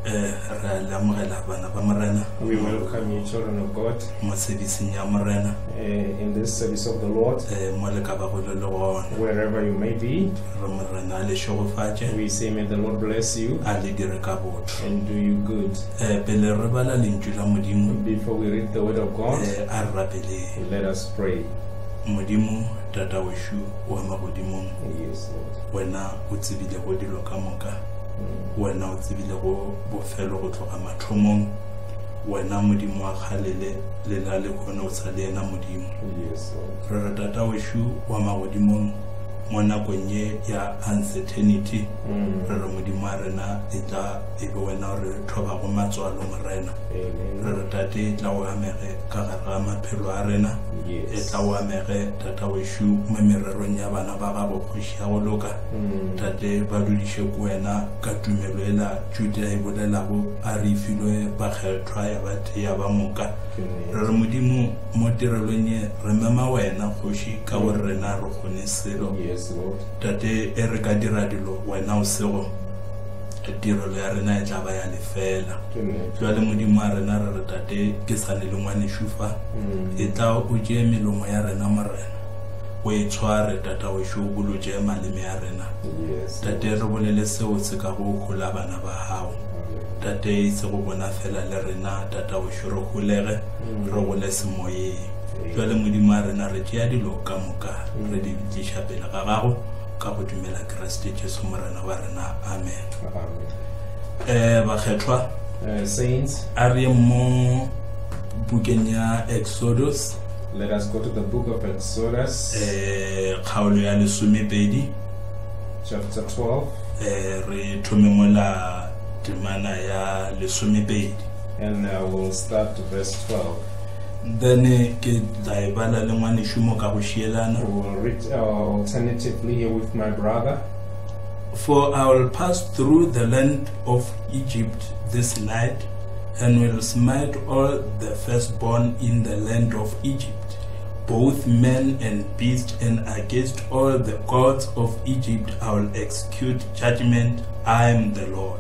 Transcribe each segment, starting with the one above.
We welcome you, children of God, in this service of the Lord, wherever you may be. We say, may the Lord bless you and do you good. Before we read the word of God, let us pray. Modimo tata weshu wa magodimong. Yes, Lord. Wena o tsebile go dilo ka moka. Wena o tsebile go bofelo go tloga mathomong. Wena modimo wa khalele le la le khona o tsa le ena modimo. Yes, Lord. Re tata weshu wa magodimong mona konye ya uncertainty. Re modimo a rena etla e be wena re thoba go matswalo morena. Re tate tla o amege ka ga maphelo a rena. Etla o amege tata weshu memererong ya bana ba ga go khoshia go loka. Tate ba dudishe ko wena ka tumelo ela Juda e bolela go a re filwe ba kgethwa ya bathe ya ba moka. Re modimo mo tirelong re mema wena khoshi ka go rena re gone selo. Yes, Lord. Tate e re ka dira dilo wena o sego tirelo ya rena e tla ba ya lefela. Jwale modimo a rena re tate ke sa le ngwane shufa e tla o je melomo ya rena morena o e tshware tata o sho bolo je maleme ya rena. Tate re bolele seo se ka go khola bana ba hao. Tate se go bona fela le rena tata o sho re golege re go le semoye. Jwale modimo a rena re tšea dilo ka moka re di tliša pele ga gago ka go dumela Kriste Jesu morena wa rena. Amen. Bakgethwa saints, a re mo bukeng ya Exodus. Let us go to the book of Exodus, kgaolo ya 12, chapter 12, re thome mola temana ya 12, and we'll start to verse 12. Then ke tla bala le ngwane shumo ka go shielana. We will read alternatively here with my brother. For I will pass through the land of Egypt this night, and will smite all the firstborn in the land of Egypt, both men and beasts, and against all the gods of Egypt I will execute judgment. I am the Lord.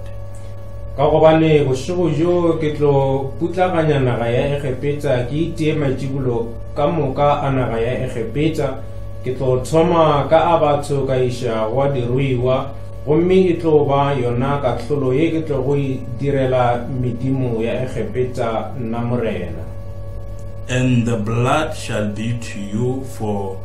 Ka gobane go shigo jo ke tlo putlaganya naga ya Egepeta ke itie majibulo ka moka a naga ya Egepeta ke tlo thoma ka a batho ka isha wa diruiwa gomme e tlo ba yona ka tlholo ye ke tlo go direla medimo ya Egepeta nna morena. And the blood shall be to you for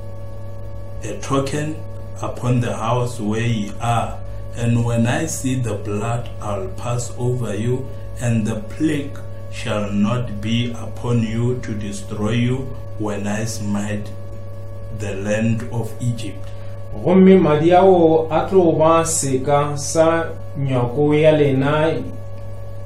a token upon the house where ye are. And when I see the blood, I'll pass over you, and the plague shall not be upon you to destroy you when I smite the land of Egypt. Gomme madi ao a tlo ba seka sa nyako ya lena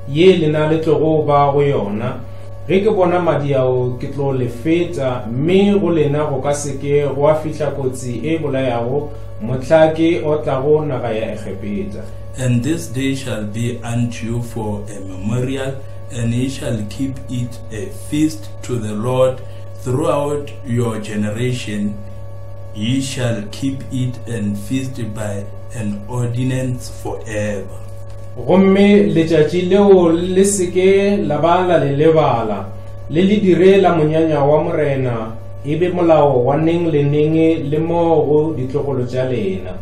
ye lena le tlo go ba go yona. Ge ke bona madi ao ke tlo le feta mme go lena go ka seke go a fihla kotsi e bolayago motlake o tla go naga ya Egepeta. And this day shall be unto you for a memorial, and ye shall keep it a feast to the Lord throughout your generation. Ye shall keep it and feast by an ordinance forever. Gomme letšatši leo le seke la ba la le lebala le le dire la monyanya wa morena e be molao wa neng le neng le mo go ditlogolo tša lena.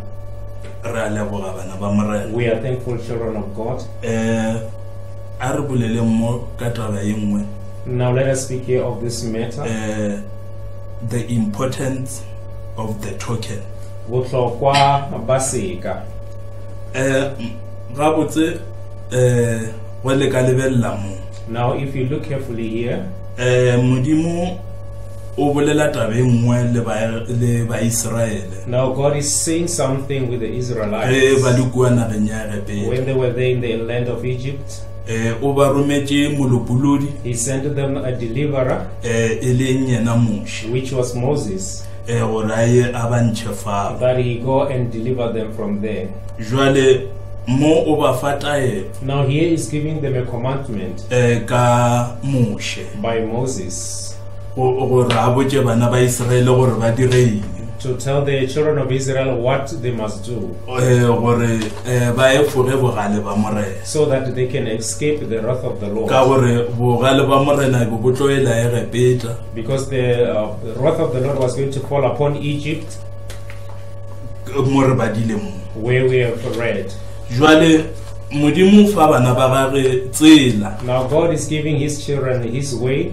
Re a leboga bana ba morena. We are thankful children of God. A re bolele mo ka taba ye nngwe. Now let us speak here of this matter. The importance of the token. Bohlokwa ba seka. Gabotse go le ka lebella mo. Now if you look carefully here, modimo o bolela taba e nngwe le ba Israel. now God is saying something with the Israelites ba le kua nageng ya Egepeta. when they were there in the land of Egypt. O ba rometse molopolodi He sent them a deliverer, e leng yena Moši which was Moses, gore a ye a ba ntšhe fao. that he go and deliver them from there. Jwale mo o ba fa taelo Now here is giving them a commandment ka Moše by Moses, gore a botše bana ba Israele gore ba dire eng. to tell the children of Israel what they must do, gore ba efoge bogale ba morena, so that they can escape the wrath of the Lord. ka gore bogale ba morena bo tloela Egepeta, Because the wrath of the Lord was going to fall upon Egypt, more badile mo. where we have read. Jwale modimo fa bana ba gage tsela Now God is giving his children his way.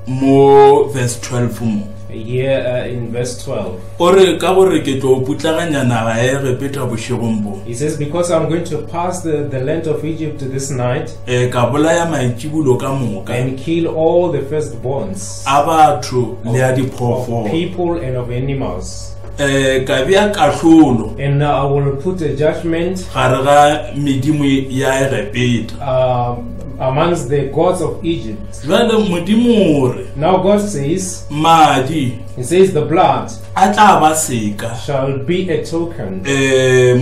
Mo verse 12 mo. Here in verse 12, Ore ka gore ke tlo putlaganya naga ya Egepeta bošegong bo. he says, because I'm going to pass the land of Egypt this night Ka bolaya maitšibulo ka moka and kill all the firstborns a batho le a of diphoofolo. people and of animals. Ka bea kahlolo And I will put a judgment gare ga medimo ya Egepeta. Amongst the gods of Egypt. Jwale modimo ore Now God says, madi he says the blood a tla ba seka shall be a token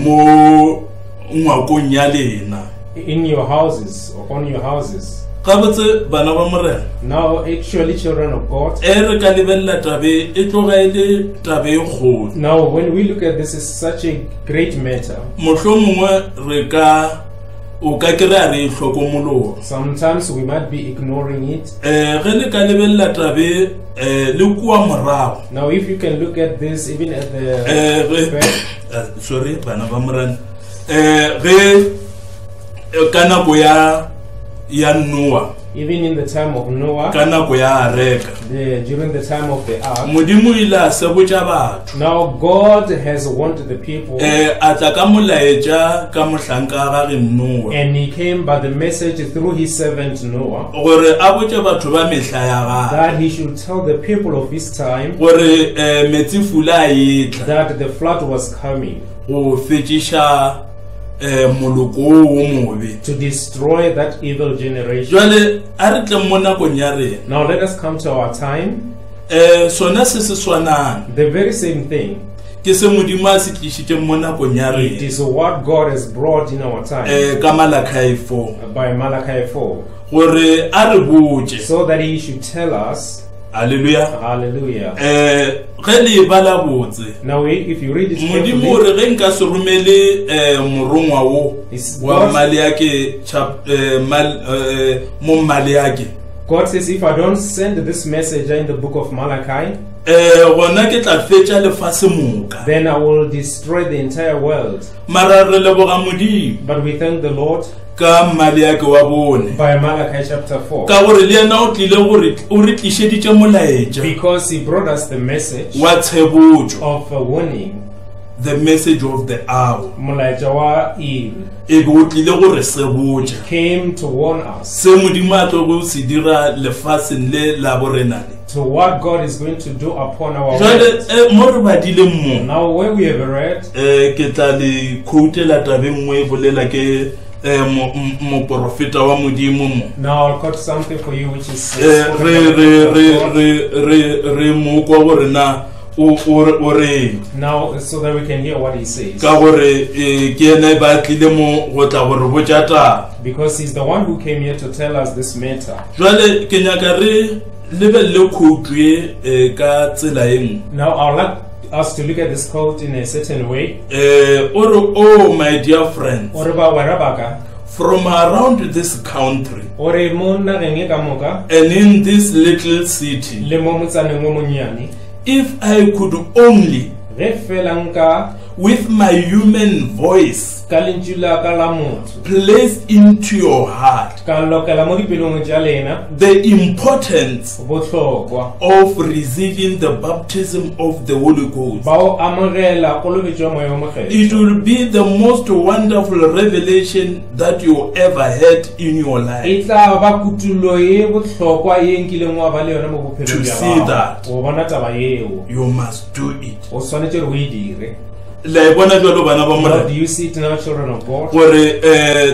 mo ngwakong ya lena. in your houses, or on your houses. Gabotse bana ba morena Now actually children of God, re ka lebella tabe e tloga ile tabe e kgolo. now when we look at this, is such a great matter. Mohlomongwe re ka o ka kry-a re e hlokomologa. Sometimes we might be ignoring it. Ge le ka lebella tabe le kua morago. Now if you can look at this even at the Sorry bana ba morena ge ka nako ya Noah, even in the time of Noah, ka nako ya Areka, during the time of the ark, modimo ile a se botša batho now God has warned the people, a tla ka molaetša ka mohlanka ga gage Noah and he came by the message through his servant Noah, gore a botše batho ba mehla ya gage that he should tell the people of his time gore metsi fula a etla that the flood was coming go fetšiša moloko wo mobe. to destroy that evil generation. Jwale a re tle mo nakong ya rena Now let us come to our time. sona se se swanang The very same thing. ke se modimo a se tlišitšeng mo nakong ya It rena is what God has brought in our time ka Malachi 4 by Malachi 4, gore a re botše. so that he should tell us, Hallelujah. hallelujah. Ge le bala botse Now if you read it modimo carefully, ore ge nka se romele morongwa wo it's wa God, Maleaki mo Maleaki God says, if I don't send this message in the book of Malachi, gona ke tla fetša lefase moka. then I will destroy the entire world. Mara re leboga modimo But we thank the Lord ka Maleaki wa bone by Malachi chapter 4, ka gore le yena o tlile gore o re tlišeditše molaetša because he brought us the message wa tshebotšo, of a warning, the message of the hour. molaetša wa eng, E be o tlile gore se botša came to warn us se modimo a tlo go se dira lefaseng le la borenale. to what God is going to do upon our world. Jwale mo re badileng mo Now where we have read, ke tla le quote-ela tabe nngwe e bolela ke moprofeta wa modimo mo now I'll quote something for you which is re mo kwa gore na o re now, so that we can hear what he says, ka gore ke ene ba tlile mo go tla gore botša taba. because he's the one who came here to tell us this matter. Jwale ke nyaka re lebelle quote ye ka tsela e nngwe. Now I'd like us to look at this quote in a certain way. Ore, oh my dear friends, Ore ba wena baka, from around this country ore mo nageng e ka moka, and in this little city, le mo motsaneng o monyane, if I could only ge fela nka with my human voice ka lentswe la ka la motho place into your heart ka lokela mo dipelong tša lena the importance bohlokwa of receiving the baptism of the Holy Ghost. bao amogela kolobetšwa moya o It mokgetho, will be the most wonderful revelation that you ever had in your life. e tla ba kutulo ye bohlokwa ye nkileng wa ba le yona mo To bophelong see bja that. gago. O bona taba yeo You must do it. o swanetše re o e dire. la bona jalo bana ba Now, morena do you see it now, children of God? gore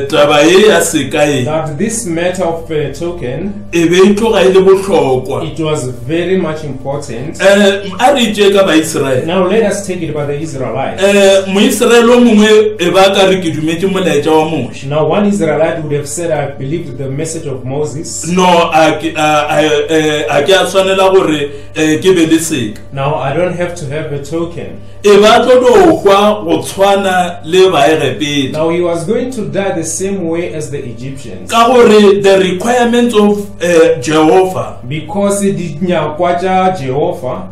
taba e ya sekai That this matter of token, e be e tloga e le bohlokwa it was very much important. a re tše ka baiseraele Now let us take it by the Israelites. moiseraele o mongwe e ba ka re ke dumetse molaetša wa moši Now one Israelite would have said, I believed the message of Moses. no a ke a tshwanela gore ke be le seka Now I don't have to have a token. e ba tlo no hwa go tshwana le baegepedi Now he was going to die the same way as the Egyptians. ka gore the requirements of Jehovah, Because di nyakwa tša Jehovah,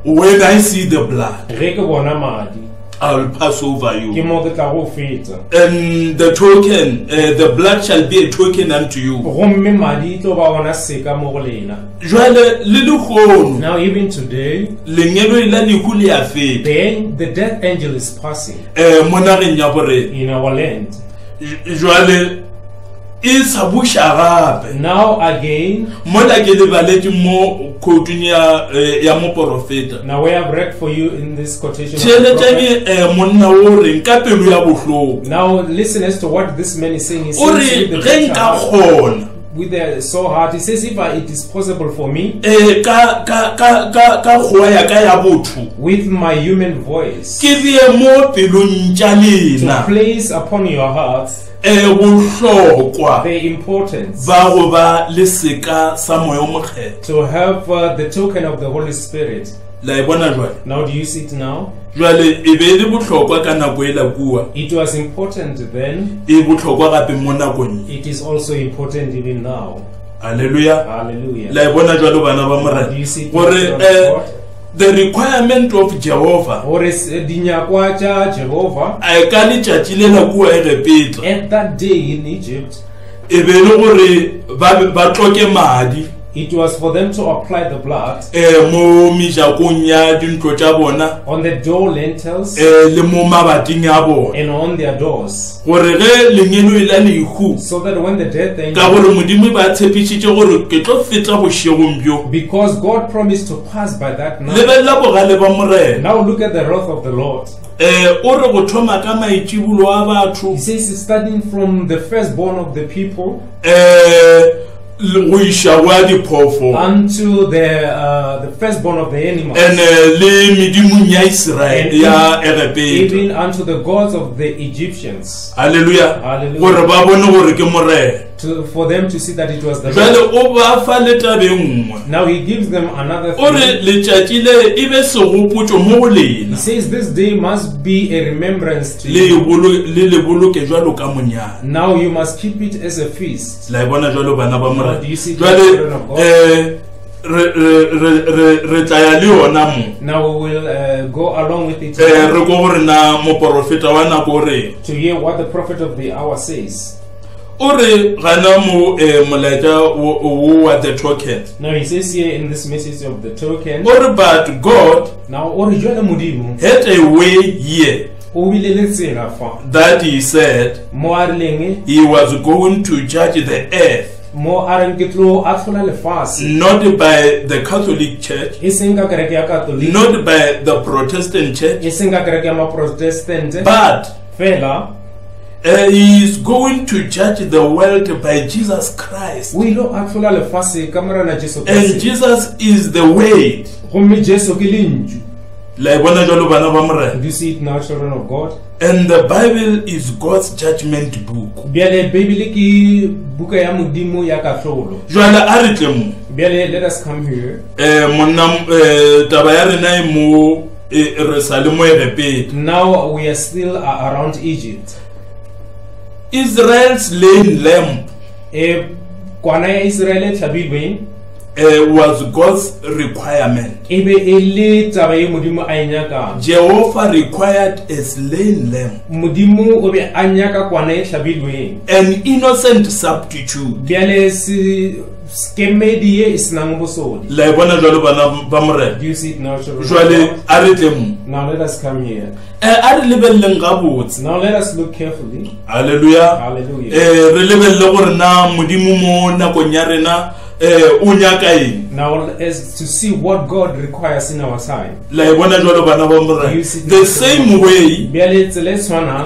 when I see the blood ge ke bona madi, I will pass over ke you, mo ke tla go feta. and the token the blood shall be a token unto you. Gomme madi e tlo ba ona seka mo go lena. Jwale le lekgono Now even today, lenyelo la lehu le a feta the death angel is passing mo nageng ya borena in our land. jwale e sa busha gape Now again, mola ke lebaletse mo khoutung ya moprofeta now we have read for you in this quotation. of the tšhelete prophet. monna o reng ka pelo ya bohloko Now listen as to what this man is saying. He o says re with the ge bitter nka heart, kgona with the so hard. He says, if it is possible for me, ka kgoa ya ka ya botho with my human voice, ke bee mo pelong tša to lena place upon your heart bohlokwa the importance ba go ba le seka sa moya o mokgetho to have the token of the Holy Spirit. la e bona jwale Now, do you see it now? jwale e be le bohlokwa ka nako e la kua It was important then. e bohlokwa gape mo nakong It is also important even now. halleluja Hallelujah. la e bona jwalo bana ba Do morena you see it gore now? the requirement of Jehovah Or is dinyakwa tša Jehovah a ka letšatši le la kua e repeta at that day in Egypt? e be le gore ba tloke madi It was for them to apply the blood mo mejakong ya dintlo tša bona on the door lintels le mo mabating a bona and on their doors, gore ge lenyelo e la lehu so that when the death ka angel, gore modimo ba tshepišitše gore ke tlo feta bošegong bjo because God promised to pass by that night. lebelela bogale ba morena Now look at the wrath of the Lord. o re go thoma ka maitšibulo a batho He says, starting from the firstborn of the people go iša go ya diphoofolo unto the firstborn of the animals, and le medimong ya Israele ya Egepeta even unto the gods of the Egyptians, halleluja Hallelujah. gore ba bone gore ke morena for them to see that it was the jale Lord. o ba fa le tabe nngwe Now he gives them another o re thing. letšatši le e be segopotšo mo go He lena says this day must be a remembrance to le you. le boloke jwalo ka monyane Now you must keep it as a feast. la e bona jwalo bana ba morena Do you see the jwale children of God? re tla ya le yona mo Now we will go along with it re ko gore na moprofeta wa nako o reng to hear what the prophet of the hour says. o re gana mo molaetša wo wa the token Now he says here in this message of the token. o re but God Now o re jwale Modimo had a way here o bile le tsela fa that he said mo a rileng he was going to judge the earth mo a reng ke tlo a tlhola lefase not by the Catholic Church, e seng ka kereke ya Catholic, not by the Protestant Church, e seng ka kereke ya ma-Protestant but fela he is going to judge the world by Jesus Christ. o ile a tlhola lefase ka morena Jesu And Kriste. Jesus is the way. Gomme Jesu ke lentswe. La e bona jwalo bana ba morena. Do you see it now, children of God? And the Bible is God's judgment book. Bjale Bibele ke buka ya Modimo ya katlolo. Jwale a re tle mo. Bjale, let us come here. Monna taba ya rena e mo re sa le mo e repeta. Now we are still around Egypt. Israel's slain lamb Kwana ya Israel tlhabilweng was God's requirement. e be e le taba ye Modimo a e nyakang. Jehovah required a slain lamb, Modimo o be a nyaka kwana e tlhabilweng. an innocent substitute. Bjale skemedi ye e senang bosodi. La e bona jwalo bana ba morena. Do you see it now, children of Jwale God? a re tle mo. Now let us come here. A re lebelleng gabotse. Now let us look carefully. Hallelujah. Hallelujah. Re lebelle gore na modimo mo nakong ya rena o nyaka eng. Now, as to see what God requires in our time. La e bona jwalo bana ba Morena. The same way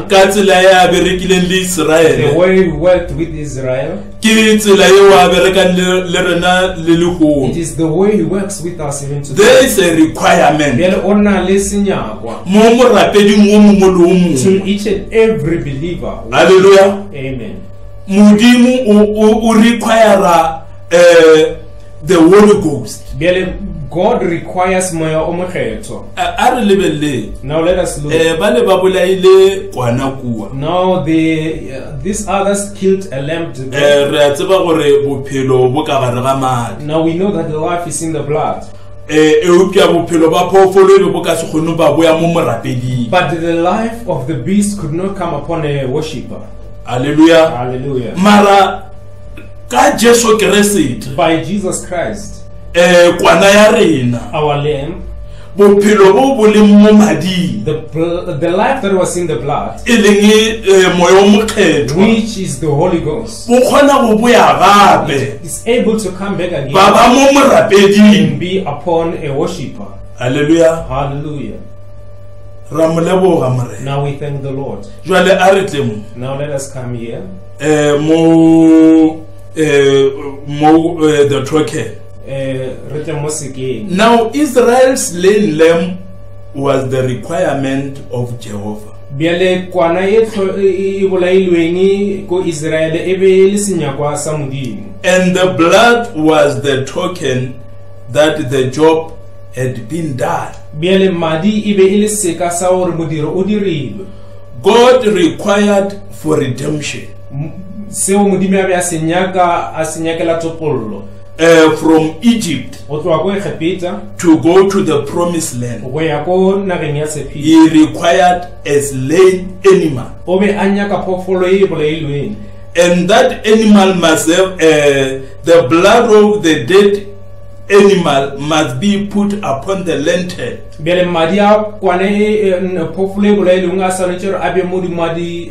ka tsela ya berekileng le The Israel way we worked with Israel, ke tsela e wa berekang le rena le it leholo. is the way He works with us even today. There is a requirement Bjale o na le senyakwa mo morapeding o mongwe le o to mongwe. each and every believer. Hallelujah. Amen. Modimo o require the Holy Ghost. Bjale God requires moya o mokgetho. A re lebelle Now let us look. ba ne ba bolaile kwana kua. Now these others killed a lamb to death. Re a tseba gore bophelo bo ka gare ga madi. Now we know that the life is in the blood. Eupša bophelo ba phoofolo e be bo ka se kgone ba boya mo morapeding. But the life of the beast could not come upon a worshipper. Hallelujah. Hallelujah. Mara ka Jesu Kriste By Jesus Christ, kwana ya rena our lamb, bophelo bo bo leng mo mading the life that was in the blood, e leng moya o mokgethwa which is the Holy Ghost, bo kgona go boya gape is able to come back again ba ba mo morapeding. and be upon a worshipper. Hallelujah. Hallelujah. Ra mo leboga Morena. Now we thank the Lord. Jwale a re tle mo Now let us come here. mo the token. Re tle mo sekeng. Now Israel's slain lamb was the requirement of Jehovah. Bjale kwana e bolailweng ko Israel e be le senyakwa sa Modimo. And the blood was the token that the job had been done. Bjale madi e be e le seka sa gore modiro o dirilwe. God required for redemption Seo Modimo a be a senyakela topollo. From Egypt Go tloa ko Egepeta to go to the promised land. go ya ko nageng ya Tshepiso. He required a slain animal. O be a nyaka phoofolo e bolailweng. And that animal must have the blood of the dead animal must be put upon the lintel. Bjale madi a kwana phoofolo e bolailweng a swanetše gore a be mo godimo di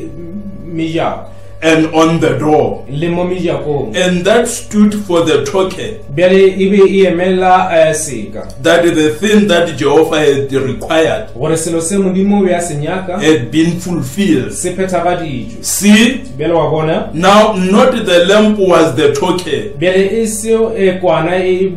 mejako And on the door. le mo mejakong. And that stood for the token Bjale e be e emela seka that the thing that Jehovah had required gore selo se Modimo o be a se nyaka had been fulfilled. se phethagadišwe. See, Bjale wa bona now not the lamp was the token. bjale e seo kwana e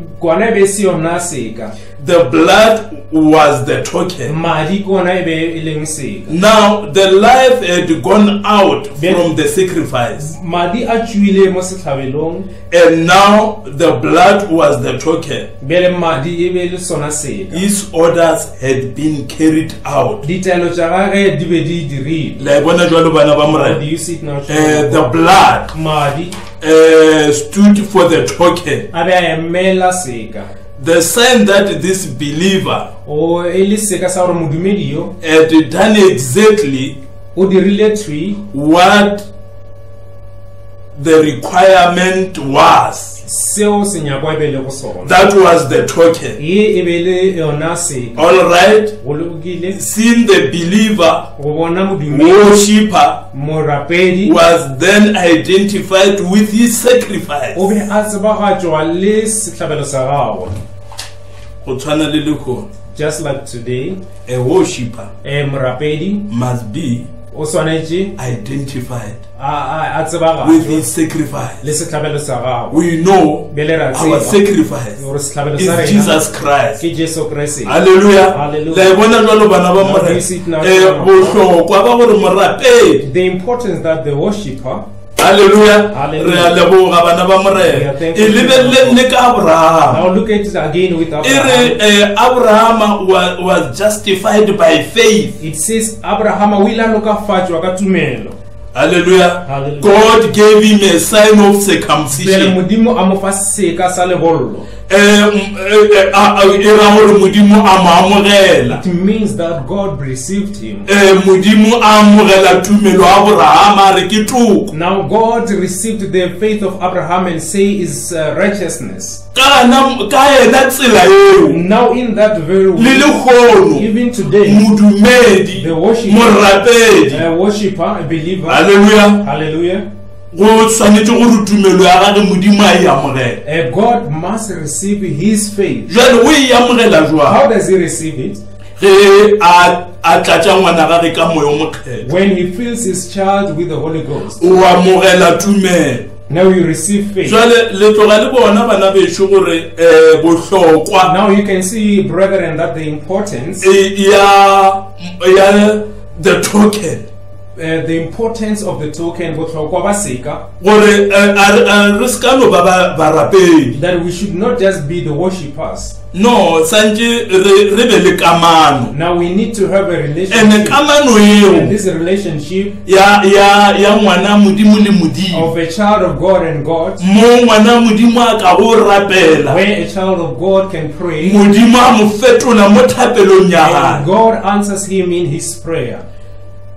be se yona seka, The blood was the token. madi kona e be e leng seka. Now the life had gone out from the sacrifice. Madi a tswile mo setlhabelong, And now the blood was the token. bjale madi e be le sona seka. His orders had been carried out. Ditaelo tša gage di be di dirilwe. La e bona jwalo bana ba Do Morena. you see it now? The blood Madi stood for the token. a be a emela seka, The sign that this believer o e le seka sa gore modumedi yo had done exactly o dirile twi what the requirement was. seo se nyakwa e be le go sona. That was the token. Ye e be le yona seka. All right. Go lokile Seeing the believer, go bona modumedi worshipper, morapedi was then identified with his sacrifice. o be a tsebagatšwa le setlhabelo sa gagwe. Go tshwana le lekgone. Just like today, A worshipper morapedi must be o swanetše identified a with tsebagatšwe his sacrifice. le setlhabelo sa gagwe. We know Bjale ra our tseba sacrifice gore setlhabelo sa is rena Jesus Christ. ke Jesu Kriste. Hallelujah. Hallelujah. La e bona jwalo bana ba Now Morena. we see it now. Bohlokwa ba gore morapedi. The importance that the worshipper, Hallelujah. Hallelujah. Re a leboga bana ba We Morena. are thankful E lebelle nne ka Abraham. now look at it again with E Abraham. re Abraham was justified by faith. It says Abraham o ile a lokafatšwa ka tumelo. Hallelujah. Hallelujah. God gave him a sign of Bjale circumcision. Modimo a mo fa seka sa lebollo. E ra gore Modimo a mo amogela. It means that God received him. Modimo a amogela tumelo ya Abraham a re ke toko. Now God received the faith of Abraham and say is righteousness. Ka yena tsela eo Now in that very le way, lekgono even today, modumedi the worshipper, morapedi. a worshipper, a believer, Hallelujah. hallelujah, go tshwanetse go re tumelo ya gage modimo a e amogela. God must receive his faith. Jwale o e amogela jwang? How does he receive it? Ge a tlatša ngwana gage ka moya o mokgetho. When he fills his child with the Holy Ghost. O amogela tumelo. Now you receive faith. Jwale le tloga le bona bana besho gore bohlokwa. Now you can see, brethren, that the importance ya the token. The importance of the token bohlokwa ba seka, gore re ska no ba barapedi, that we should not just be the worshippers. No, sanje re be le kamano. Now we need to have a relationship. And kamano eo, and this relationship ya ngwana modimo le modimo, of a child of God and God, mo ngwana modimo a ka go rapela, where a child of God can pray, modimo a mo fetola mo thapelong ya and hae. God answers him in his prayer.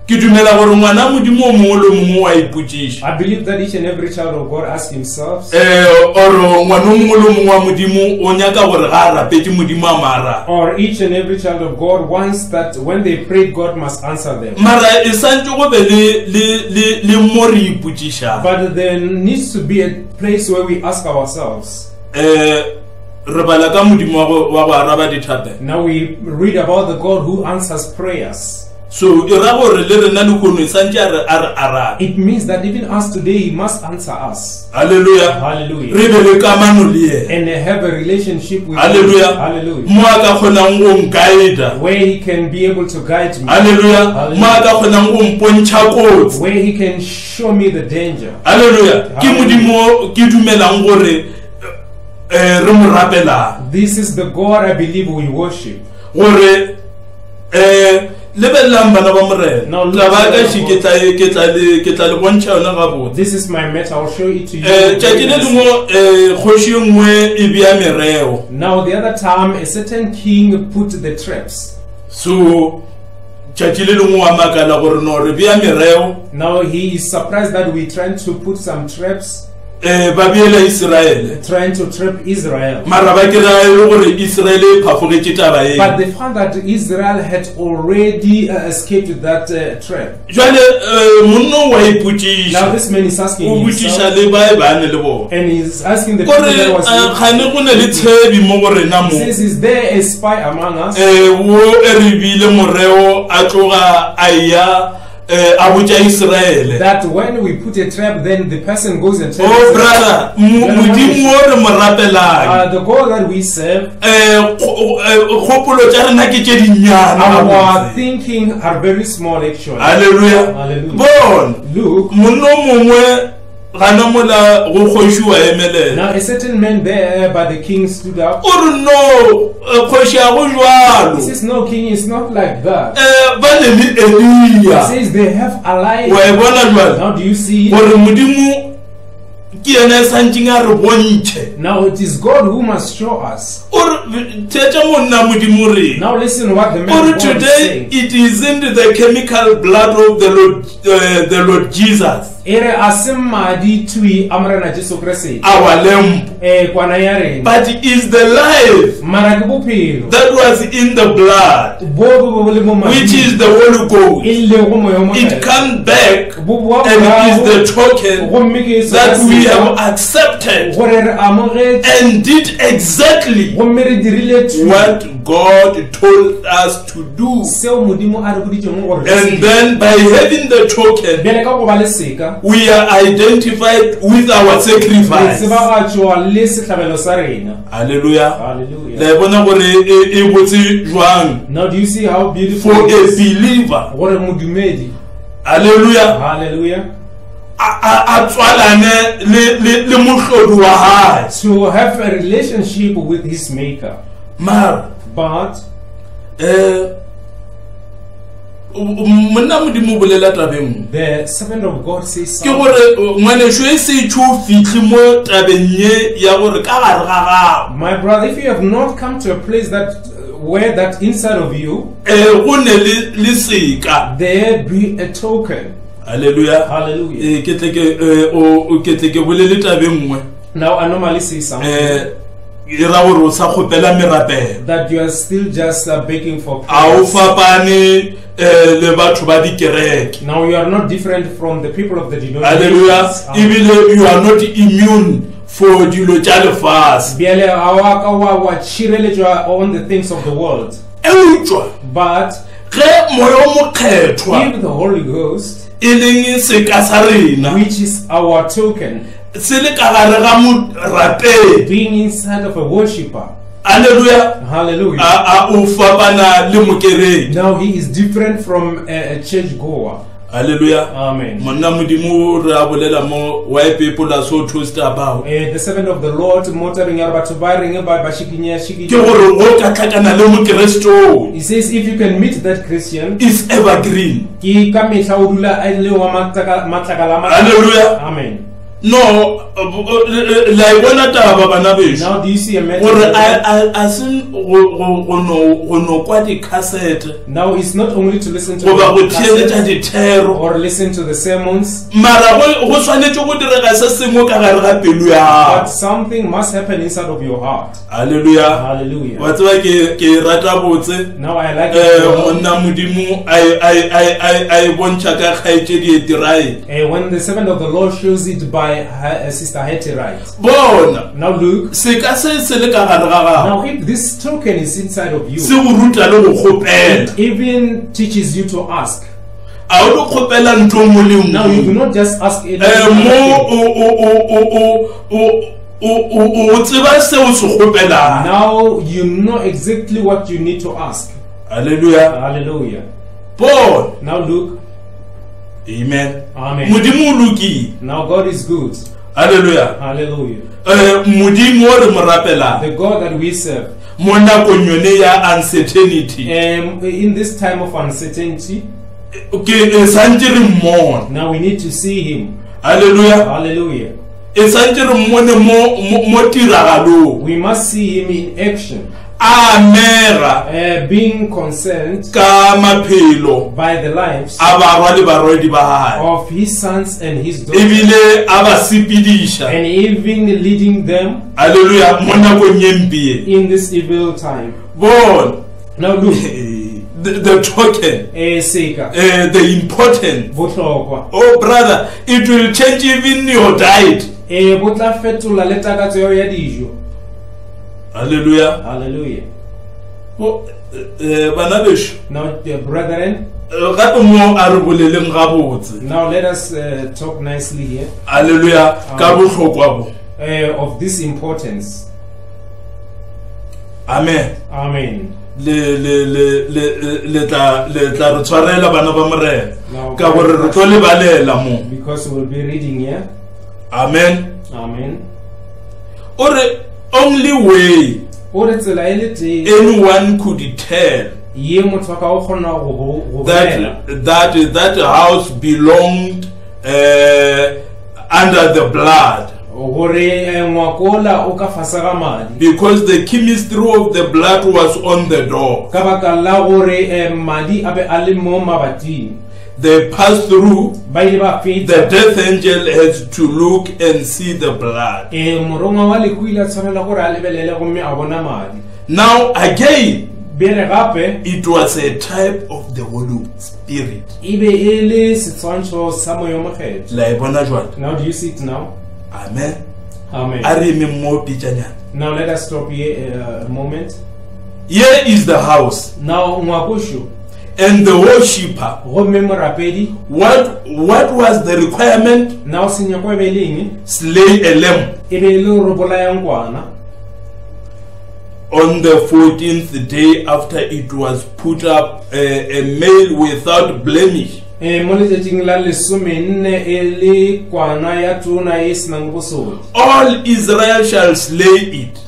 Ke dumela gore ngwana modimo mo le mo wa iputšiša. I believe that each and every child of God asks himself, or ngwana mo le mo wa modimo o nyaka gore ga rapetse modimo a mara. Or each and every child of God wants that when they pray, God must answer them. Mara e santse go be le mo re iputšiša. But there needs to be a place where we ask ourselves. Re bala ka modimo wa go araba dithape. Now we read about the God who answers prayers. So it means that even us today, he must answer us. Hallelujah. Hallelujah. And have a relationship with Hallelujah. him. Hallelujah. Where he can be able to guide me. Hallelujah. Where he can show me the danger. Hallelujah. This is the God I believe we worship. This is my matter. I'll show it to you. Now the other time, a certain king put the traps. So now he is surprised that we trying to put some traps, trying to trap Israel. But they found that Israel had already escaped that trap. Now this man is asking himself, and he's asking the people that was he says, is there a spy among us? That when we put a trap, then the person goes and tells oh brother, the God that we serve, our thinking are very small actually. Hallelujah. Hallelujah. Look, now a certain man there by the king stood up. He says, no, king, it's not like that. He says they have allied. Now do you see? Now it is God who must show us. Now listen what the man today it isn't the chemical blood of the Lord Jesus. Our lamb, but it is the life that was in the blood, which is the Holy Ghost. It comes back and is the token that we have accepted and did exactly what God told us to do. And then by having the token, we are identified with our sacrifice. Hallelujah. Hallelujah. Now do you see how beautiful for a believer? Hallelujah. Hallelujah. To have a relationship with his maker. But the servant of God says something. My brother, if you have not come to a place that where that inside of you there be a token. Hallelujah. Hallelujah. Now I normally say something. that you are still just begging for Now you are not different from the people of the hallelujah. denominations. Even you are not immune for the child fast. Biele awaka wa chirelejwa on the things of the world. But if the Holy Ghost, which is our token, being inside of a worshipper, hallelujah. hallelujah. Now he is different from a church goer. Hallelujah. Amen. Why people are so twisted about. The servant of the Lord, motoring he says, if you can meet that Christian, is evergreen. Hallelujah. Amen. No, now do you see a message? Now it's not only to listen to the cassette or listen to the sermons, but something must happen inside of your heart. Hallelujah. Hallelujah. Now I like it when the servant of the Lord shows it by Sister Hetty right. Now look. Now if this token is inside of you, it even teaches you to ask. Now you do not just ask it. Now you know exactly what you need to ask. Hallelujah. Hallelujah. Now look. Amen. Amen. Now God is good. Hallelujah. Hallelujah. The God that we serve. Uncertainty. In this time of uncertainty, now we need to see Him. Hallelujah. Hallelujah. We must see Him in action. Being concerned by the lives of His sons and His daughters, and even leading them in this evil time. Now look, the token, the important. Oh brother, it will change even your diet. Hallelujah. Hallelujah. Now, brethren, now let us talk nicely here. Hallelujah. Of this importance. Amen. Amen. Because we'll be reading here. Amen. Amen. Only way anyone could tell that house belonged under the blood, because the chemistry of the blood was on the door. They passed through. The death angel has to look and see the blood. Now again, it was a type of the Holy Spirit. Now do you see it now? Amen. Amen. Now let us stop here a moment. Here is the house. Now and the worshipper. What was the requirement? Now slay a lamb. On the 14th day after it was put up, a male without blemish. All Israel shall slay it,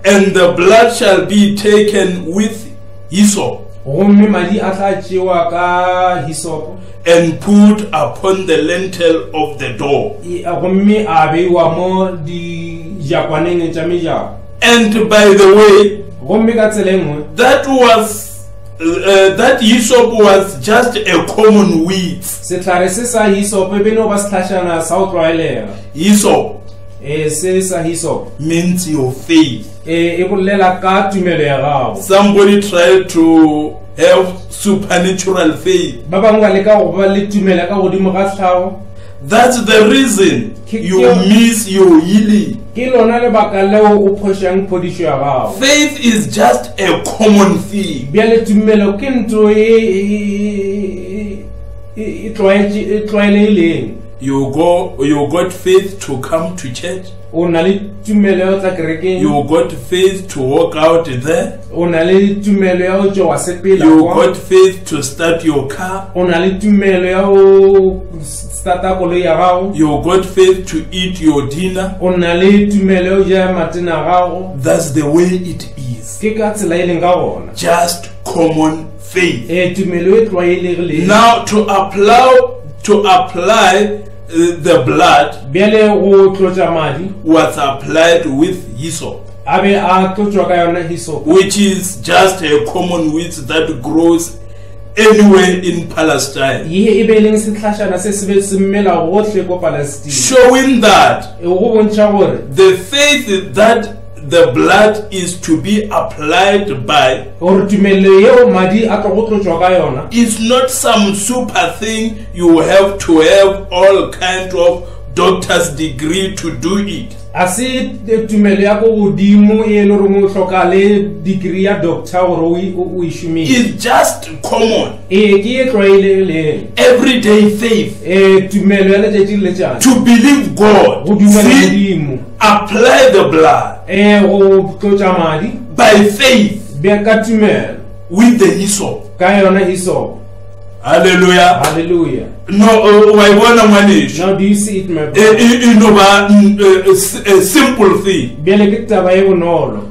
and the blood shall be taken with hyssop and put upon the lintel of the door. And by the way, that hyssop was just a common weed. Hyssop. se sa hyssop means your faith. e bolela ka tumelo ya gago. Somebody tried to have supernatural faith. Ba bangwe ba leka go ba le tumelo ka godimo ga tlhago. That's the reason you miss your healing. Ke lona lebaka leo o phošang phodišo ya gago. Faith is just a common thing. Bjale tumelo ke ntho e tlwaelehileng. You got faith to come to church. O na le tumelo ya tla kerekeng. You got faith to walk out there. O na le tumelo ya go tšwa sepela. You got faith to start your car. O na le tumelo ya go starta koloi ya gago. You got faith to eat your dinner. O na le tumelo ya matena a gago. That's the way it is. Ke ka tsela e leng ka gona. Just common faith. Tumelo e tlwaelegileng. Now to apply the blood Bjale go tlotša madi was applied with hyssop, a be a tlotšwa ka yona hyssop, which is just a common weed that grows anywhere in Palestine, ye e be leng sehlašana se se be se mmela gohle ko Palestine, showing that go bontšha gore the faith that the blood is to be applied by gore tumelo yeo madi a tlo go tlotšwa ka yona is not some super thing you have to have all kind of doctor's degree to do it. a se tumelo ya ko godimo e le gore mo hloka le degree ya doctor gore o e šomise. It's just common Ke e tlwaelegileng everyday faith tumelo ya letšatši le letšatši to believe God. go dumela See, modimo apply the blood go tlotša madi by faith bja ka tumelo with the hyssop. ka yona hyssop. Hallelujah. Hallelujah. No, wayibona mwanisho. Now do you see it, my brother? Inoba a simple thing. Bjale ke taba e bonolo.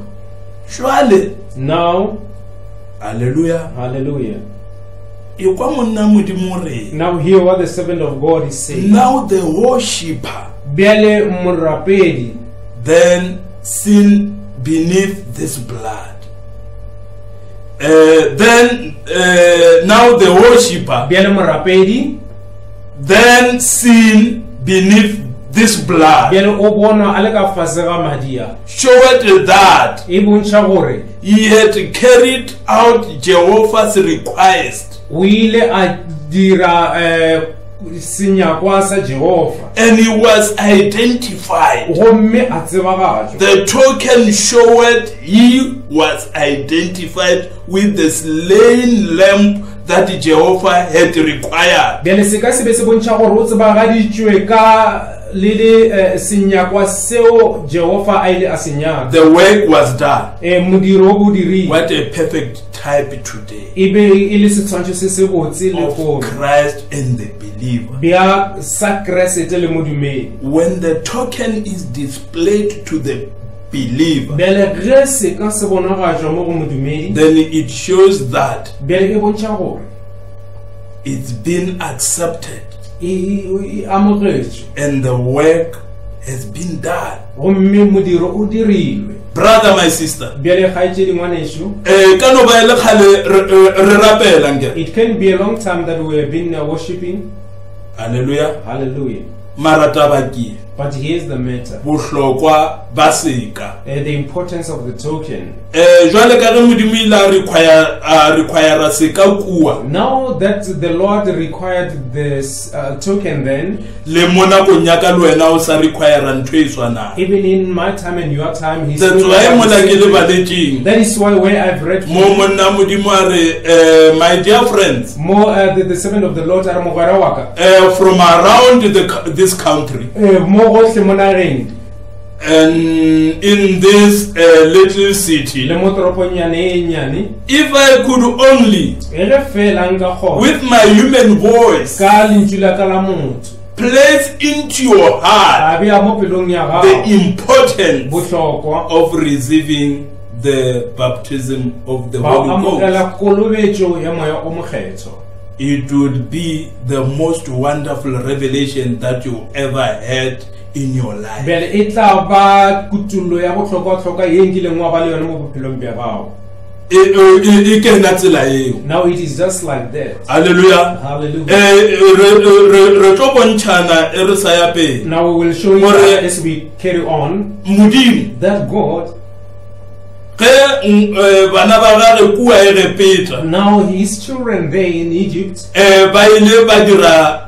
Surely. Now, hallelujah. Hallelujah. Ikwa monna modimo re. Now hear what the servant of God is saying. Now the worshipper Bjale morapedi then sin beneath this blood. Now the worshipper bjale morapedi then sin beneath this blood, bjale o bona a le ka fase ga madia, showed that e bontšha gore he had carried out Jehovah's request, o ile a dira senyakwa sa Jehova, and he was identified. gomme a tsebagatšwa. The token showed he was identified with the slain lamb that Jehovah had required. Bjale se ka se be se bontšha gore o tsebagaditšwe ka le senyakwa seo Jehova a ile a se nyaka. The work was done. Modiro o dirile. What a perfect type today E be e le setshwantsho se se botse le of go Christ and the believer. bja sa Kreste le modumedi. When the token is displayed to the believer, Bjale ge se ka se bonagajwa mo go modumedi, then it shows that bjale e bontšha gore it's been accepted e amogetšwe and the work has been done. gomme modiro o dirilwe. Brother, my sister, Bjale kgaetšedi ngwanešo, ka no ba ele kgale re rapela nke. it can be a long time that we have been worshiping. Hallelujah. Hallelujah. Mara taba ke But here's the matter, bohlokwa ba seka. the importance of the token. Jwale ka ge modimo ile a require seka kua Now that the Lord required this token, then le mo nakong ya ka le wena o sa require ntho e tshwanang. even in my time and your time, He's That's still why required mola the ke same le thing. baletšeng That is why where I've read mo monna modimo a re my dear friends, more the servant of the Lord are mogwera wa ka, from around this country mo gohle mo nageng and in this little city, le mo toroponyane e nyane, if I could only e ge fela nka kgona with my human voice ka lentswe la ka la motho place into your heart a bea mo pelong ya the gago importance bohlokwa of receiving the baptism of the ba Holy Ghost, amogela kolobetšo ya moya o mokgetho. it would be the most wonderful revelation that you ever had in your life. Bjale e tla ba kutullo ya bohlokwa-hlokwa ye nkileng wa ba le yone mo bophelong bja gago. e kena tsela eo. Now it is just like that. Hallelujah. Hallelujah. Re tlo bontshana e re sa ya pele. Now we will show you Gore- as we carry on Modimo that God, ge bana ba gage kua e repeta now his children there in Egypt, ba ile ba dira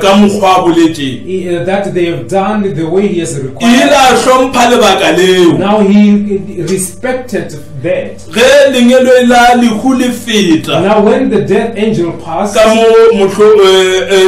ka mokgwa a boletse that they have done the way he has ile required. a hlompha lebaka leo Now he respected that. ge lenyelo e la lehu le feta Now when the death angel passed, ka mo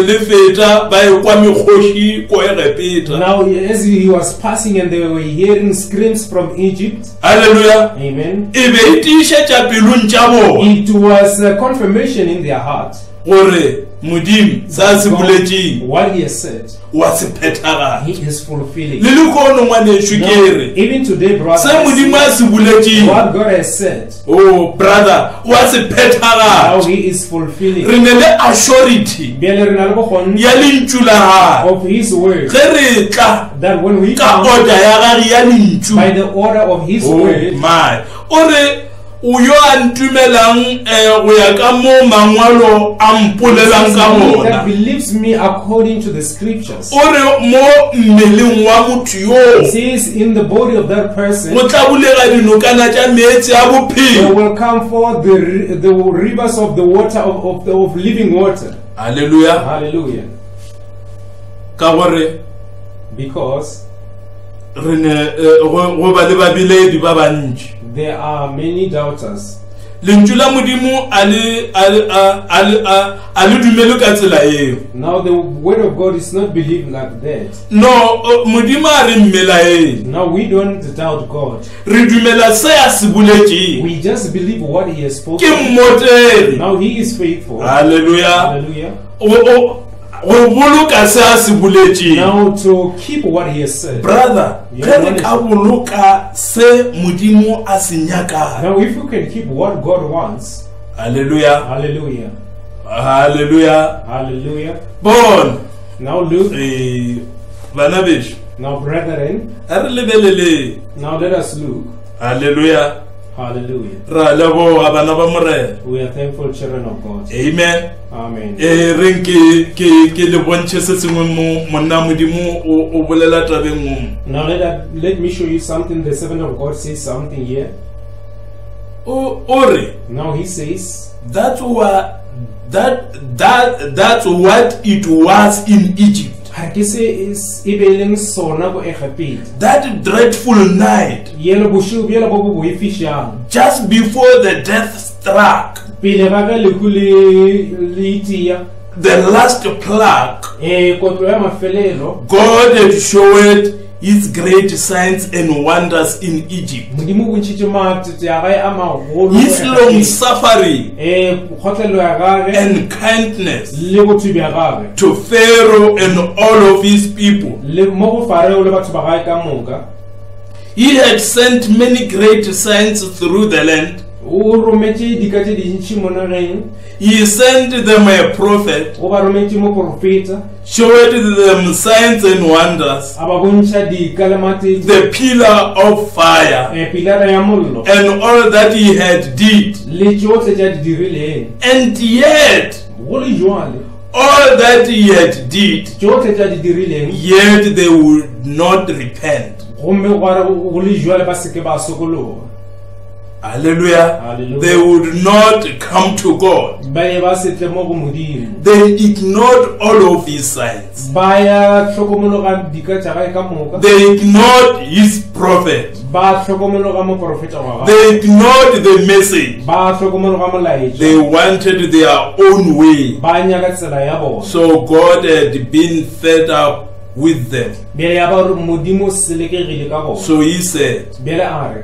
le feta ba e kwa mekgoši ko e repeta. now as he was passing and they were hearing screams from Egypt, Hallelujah. amen, E be e tiišetša pelong tša bona it was a confirmation in their heart. gore modimo sa se boletseng What he has said, wa se phethagala. he is fulfilling. Le le kono ngwaneso Now, ke re even today, se brothers, modimo a se boletseng what God has said, oh brother wa se now phethagala. he is fulfilling. Re ne le assurity Bjale re na le bokgoni ya lentšu la gage of his word, ge re tla that when we ka come order ya gage ya lentšu. by the order of his Oh word, my, o re o yo a ntumelang go ya ka mo mangwalo a mpolelang ka he that bona, believes me according to the scriptures, o re mo mmeleng wa motho yo says in the body of that person, go tla bulega dinokana tša meetse a there bophelo. will come forth the rivers of the water of living water. Hallelujah. Hallelujah. Ka gore Because re ne go ba le babiledi ba bantši. there are many doubters. Lentšu la modimo a le dumele ka tsela eo. Now the word of God is not believed like that. No, modimo a re mmelaeng. Now we don't doubt God. Re dumela se a se boletšeng. We just believe what he has Ke spoken. mmotere. Now he is faithful. Hallelujah. Hallelujah. Go boloka se a se boletšeng. Now to keep what he has said. Brother, Yeah, ge re ka boloka se modimo a se nyakago. Now if you can keep what God wants, Hallelujah. hallelujah, Hallelujah. hallelujah. Bona Now look, bana bešo now brethren, a re lebelele. now let us look. Hallelujah. Hallelujah. Ra leboga bana ba morena. We are thankful children of God. Amen. Amen. Reng ke le bontšhe se sengwe mo monna modimo o bolela tabeng ngwe. Now let me show you something. The servant of God says something here. O re Now he says, that's what it was in Egypt. ha ke se is ibeleng sona go Egipte. That dreadful night Yelo boshu bjela bo bo ifishang. just before the death struck, Pele ga ga le tia. the last plague, Kotlo ya mafelelo. God had showed his great signs and wonders in Egypt. Modimo o ntshitse matse ya gae a magolo. His long suffering Kgotlelo ya gagwe and kindness le botho bja gagwe. to Pharaoh and all of his people. Le mo go Farao le batho ba gae ka moka. He had sent many great signs through the land. O rometse dika tse dintši mo nageng. He sent them a prophet, O ba rometse mo profeta. showed them signs and wonders, A ba bontšha dika le matetse. the pillar of fire, Pilara ya mollo. and all that he had did. Le tšohle tša di dirileng. And yet, Go le jwale. all that he had did, Tšohle tša di dirileng. yet they would not repent. Gomme go le jwale ba seke ba sokologa. Hallelujah. Hallelujah. They would not come to God. Ba ye ba setle mo go Modimo. They ignored all of his signs. Ba ya tlhokomologa dika tša gae ka moka. They ignored his prophet. Ba tlhokomologa mo profeta wa gae. They ignored the message. Ba tlhokomologa molaetša. They wanted their own way. Ba nyaka tsela ya bona. So God had been fed up with them. Bjale ya ba re Modimo o selekegile ka bona. So he said, Bjale a re,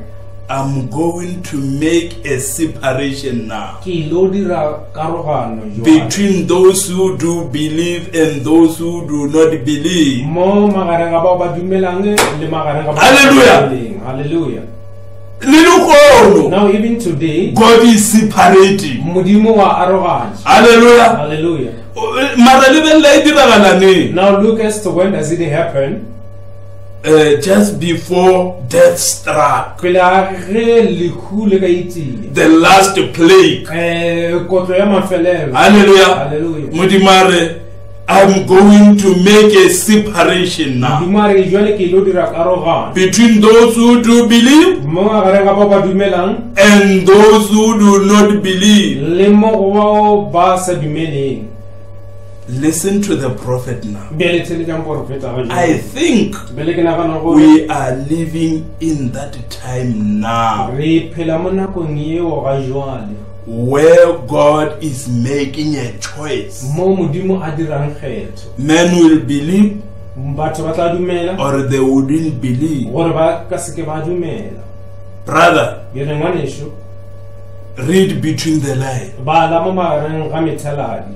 I'm going to make a separation now ke lo dira karogano jwale. between those who do believe and those who do not believe. Mo magareng a bao ba dumelang le magareng a bao ba Hallelujah. dumelang. Hallelujah. Lelukhono, Now even today, God is separating. Modimo wa arrogance. Hallelujah. Hallelujah. Mara lebella e diragala neng? Now look as to when does it happen. just before death struck, pele a ge lehu le ka itile the last plague. kotlo ya mafelelo. Hallelujah. Hallelujah. Modimare, I'm going to make a separation now Dumare jwale ke lo dira karogano between those who do believe mo gare ga ba ba dumelang and those who do not believe. le mo go ba sa dumeleng. Listen to the prophet now. Bele tele jang profeta ga I think bele ke nagana go we are living in that time now re phela mo nakong eo ga jwale where God is making a choice. mo modimo a dirang kgetho. Men will believe Batho ba tla dumela or they wouldn't believe. gore ba ka seke ba dumela. Brother, Ke re ngwanesho read between the lines. ba la mo magareng ga methaladi.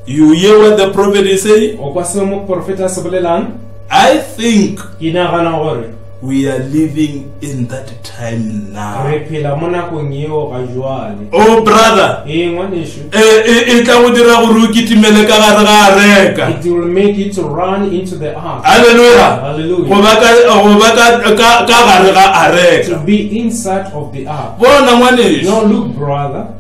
You hear what the prophet is saying? O kwa se mo profeta se bolelang I think ke nagana gore we are living in that time now. re phela mo nakong eo ga jwale. Oh brother, Ngwanesho e tla go dira gore o kitimele ka gare ga reka. it will make you to run into the ark. Hallelujah. Hallelujah. Go ba ka gare ga areka. To be inside of the ark. Bona ngwaneso. Now look, brother.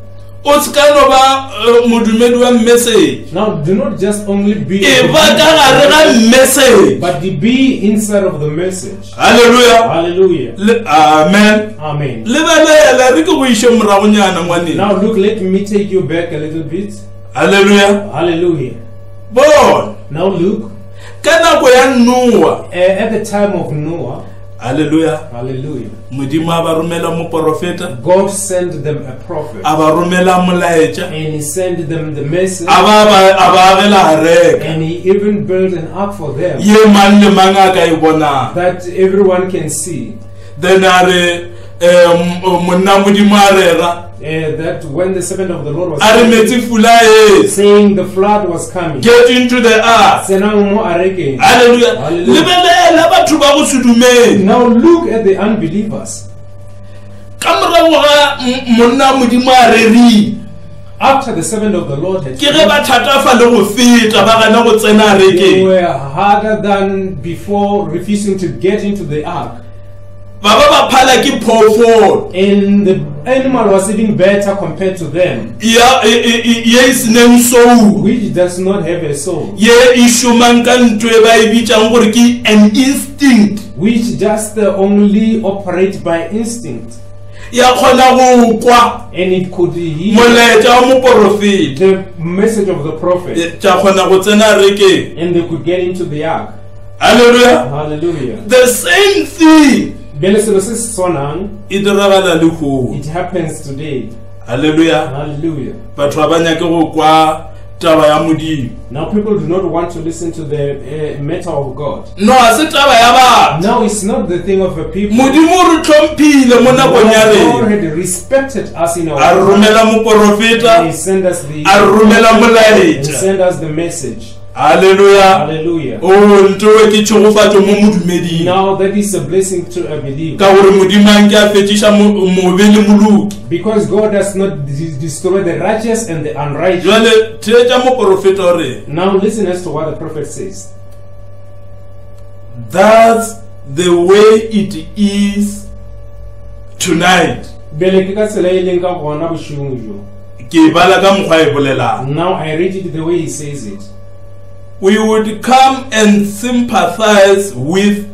O ska no ba modumedi wa message. Now do not just only be E ba ka gare ga message. but to be inside of the message. Hallelujah. Hallelujah. Amen. Amen. Lebelela re ke go ishe moragonyana ngwane. Now look, let me take you back a little bit. Hallelujah. Hallelujah. Bon. Now look, Ka nako ya Noah. at the time of Noah, Hallelujah. hallelujah, Modimo a ba romela mo profeta, God sent them a prophet a ba romela molaetša, and he sent them the message a ba agela reka. and he even built an ark for them Ye mang le mang a ka e bonang. that everyone can see. Then a re monna Modimo a rera, That when the servant of the Lord was a re metsi fula e, saying the flood was coming, get into the ark. Senang mo arekeng. Hallelujah. Hallelujah. Lebelela batho ba go se dumele. Now look at the unbelievers. Ka morago ga monna Modimo a reri, After the servant of the Lord had ke ge ba thatafa le go feta ba gana go tsena they rekeng. were harder than before, refusing to get into the ark. Ba ba phala ke phoofolo. And the animal was even better compared to them, Ya ye isneng soul. which does not have a soul, Ye ishumang ka ntwe ba e bitsang gore ke an instinct. which just only operate by instinct, Ya khona go kwa and it could hear molaetša wa moprofeta. the message of the prophet, Tša khona go tsena rekeng. and they could get into the ark. Hallelujah. Hallelujah. The same thing Bele selo se se tshwanang, e diragala le go. it happens today. Hallelujah. Hallelujah. Batho ba nyake go kwa taba ya Modimo. Now people do not want to listen to the matter of God. No, a se taba ya batho. Now it's not the thing of the people. Modimo re tlhomphile mo nakong ya God rena. had respected us in A our romela and moprofeta, he sent us the a romela and molaetša. sent us the message. Hallelujah. Hallelujah. Oh, ntowe ke tšhogofatšo mo modumeding. Now that is a blessing to a believer, Ka gore Modimo a nke a fetiša mobe le moloki. because God does not destroy the righteous and the unrighteous. Jwale theetša moprofeta gore Now listen as to what the prophet says. that's the way it is tonight. Bele ke ka tsela e leng ka gona bošong jo. Ke bala ka mokgwa e bolelang. Now I read it the way he says it. We would come and sympathize with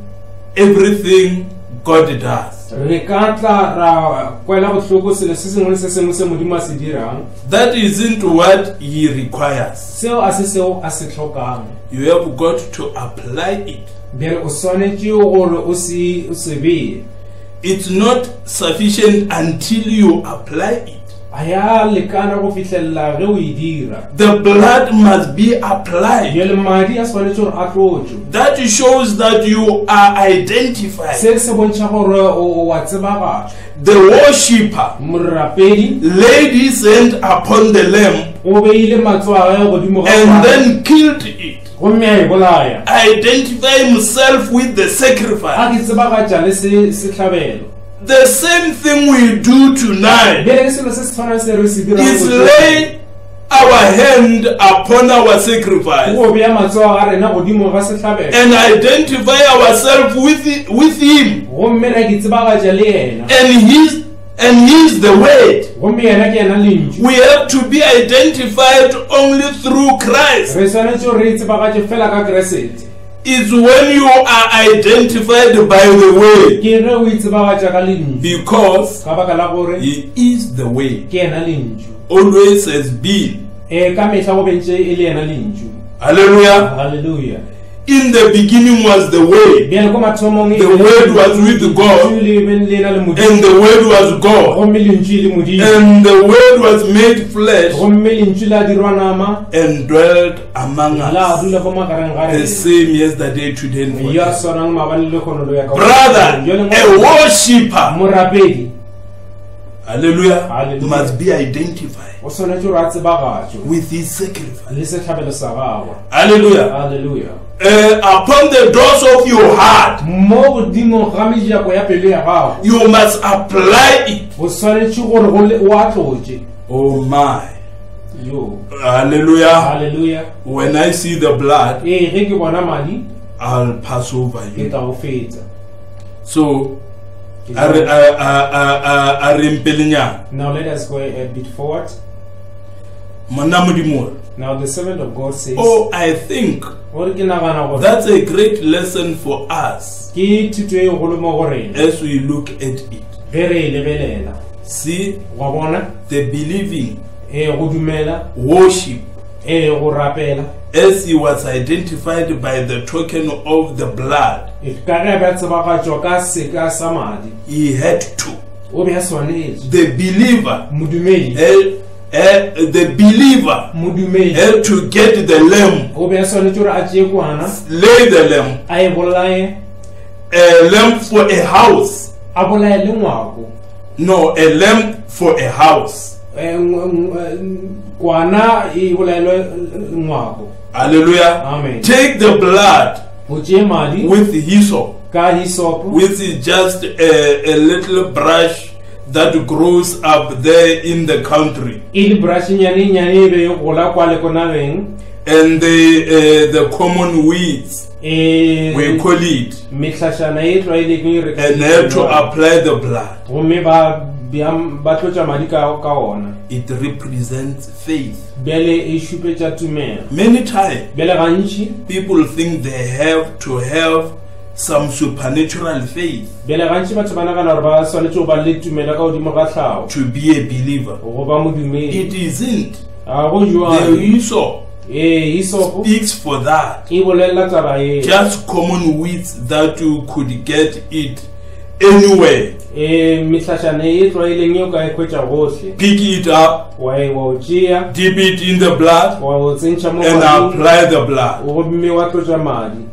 everything God does. Re ka tla ra kwela bohloko selo se sengwe le se sengwe se Modimo a se dirang. That isn't what He requires. Seo a se seo a se tlhokang. You have got to apply it. Bele o swanetše gore o se beye. It's not sufficient until you apply it. Aya lekana go fihlelela ge o e dira. The blood must be applied. Bele madi a swanetše gore a tlotšwe. That shows that you are identified. Se se bontšha gore o wa tsebagatšwa. The worshipper Morapedi laid his hand upon the lamb o beile matsogo a gagwe godimo ga and ngwana. then killed it. Gomme a e bolaya. Identify himself with the A sacrifice. ke tsebagatša le sehlabelo. The same thing we do tonight Bele ke selo se se tshwanang se re se dirang is go lay our hand upon our sacrifice go bea matsogo a rena godimo ga setlhabelo and identify ourselves with him, gomme ra ke tsebagatša le yena and he's the word. gomme yena ke yena lentšu We have to be identified only through Christ. re swanetše re tsebagatše fela ka keresete It's when you are identified by the word, ke ge o itsebagatša ka lentšu because ka baka la gore he is the way, ke yena lentšu always has been. ka mehla go bentše e le yena lentšu Hallelujah. halleluja In the beginning was the way, bjale ko mathomong the word was with God, lena le modimo and the word was God, gomme lentšu le modimo and the word was made flesh gomme lentšu la dirwa nama and dwelt among la us, dula go magareng ga the rena same yesterday, today, and ya forever. swanang maabane le kgonolo ya ka Brother, a worshipper, morapedi hallelujah, Hallelujah. must be identified o swanetše gore a tsebagatšo with his sacrifice. le setlhabelo sa gagwe Hallelujah. halleluja Upon the doors of your heart, mo godimo ga mejako ya pelo ya gago you must apply it. o swanetše gore o a tlotše Oh my. yo Hallelujah. halleluja When I see the blood, ge ke bona madi I'll pass over ke you. tla go fetsa So, Ke a tla- re mpelenyana. now let us go a bit forward. Monna Modimo. Now the servant of God says Oh, I think gore ke nagana gore that's a great lesson for us ke thuto e kgolo mo go rena as we look at it. ge re e lebelela See, wa bona the believing, go dumela worship, go rapela as he was identified by the token of the blood, ka ge ba tsebagatšwa ka seka sa madi he had to. o be a swanetše The believer, modumedi the believer modumedi had to get the lamb, o be a swanetše gore a tšee kwana lay the lamb, a e bolae a lamb for a house. a bolae le ngwako No, a lamb for a house. kwana e bolaelwe ngwako Hallelujah. amen Take the blood o tšee madi with hyssop, ka hisopo which is just a little brush that grows up there in the country, e le brushinyane nyane e be e gola kwa le ko nageng and the common weeds, we call it, mehlašana e tlwaelekeng and have to apply the blood. gomme ba tlotša madi ka ona It represents faith. bjale e šupetša tumelo Many times bjale gantši people think they have to have some supernatural faith bjale gantši batho ba nagana gore ba swanetše go ba le tumelo ka godimo ga tlhago to be a believer. go ba modumedi It isn't. a go The jwalo hyssop hisopo speaks for that. e bolelela taba e Just common weeds that you could get it anywhere. mehlašana e tlwaeleng e o ka e khwetša gohle Pick it up, wa o tšea dip it in the blood, wa o tsentšha mo and mading, apply the blood. gomme wa tlotša madi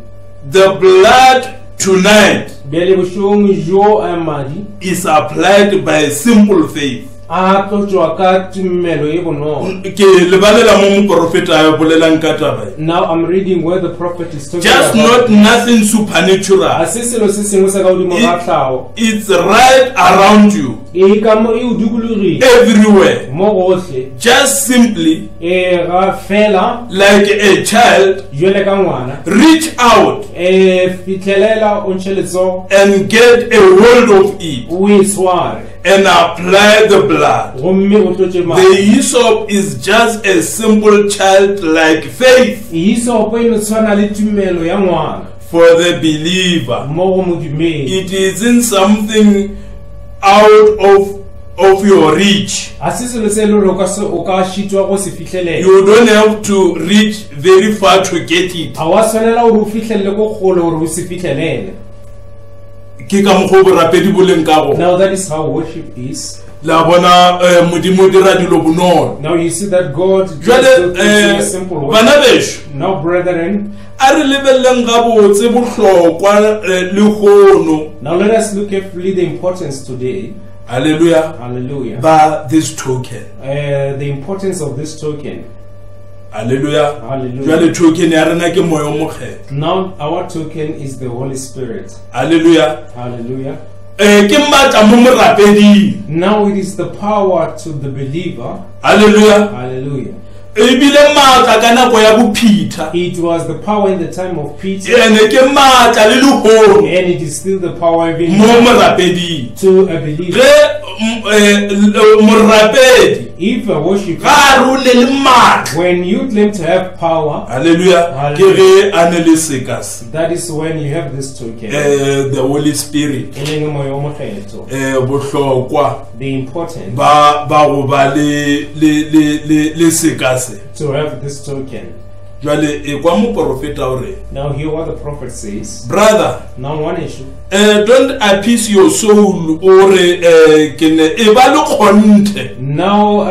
The blood tonight bjale bošong jo a madi is applied by simple faith. a tlotšwa ka tumelo e bonolo. Ke lebalela mo moprofeta a bolelang ka taba e. Now I'm reading where the prophet is talking Just about not nothing supernatural. a se selo se sengwe sa ka godimo ga tlhago It's right around you, e ka mo e o dukulogile everywhere. mo gohle Just simply, ga fela like a child, jwele ka ngwana reach out fitlhelela o ntšhe letsogo and get a hold of it o e sware and apply the blood. gomme o tlotše The madi hyssop is just a simple childlike faith hisopo e no tshwana le tumelo ya ngwana for the believer. mo go modumedi It isn't something out of your reach. a se selo se e le gore o ka šitwa go se fitlhelela You don't have to reach very far to get it. a wa tshwanela gore o fitlhelele ko kgole gore o se fitlhelele. Ke ka mokgwa borapedi bo leng ka go. Now that is how worship is. La bona modimo o dira dilo bonolo. Now you see that God just Jwale do things in a simple way. bana besho Now brethren, a re lebelleng gabotse bohlokwa le kgono. now let us look carefully the importance today. Hallelujah. Hallelujah. Ba this token. The importance of this token. Hallelujah. Hallelujah. Jwale token ya rena ke moya o mokgetho. Now our token is the Holy Spirit. Hallelujah. Hallelujah. Ke mmatla mo morapeding. Now it is the power to the believer. Hallelujah. Hallelujah. ebile maatla ka nako ya bophitha It was the power in the time of Peter, ene ke maatla le leholo and it is still the power even mo morapeding to a believer. ge morapedi If a worshiper, ga a role le maatla when you claim to have power, haleluya ke ge a ne le sekase that is when you have this token. the Holy Spirit E leng moya o mokgetho. bohlokwa The importance ba go ba le sekase to have this token. jwale e kwa moprofeta ore Now hear what the prophet says. brother Now one issue. don't appease your soul ore ke ne e ba le kgonte Now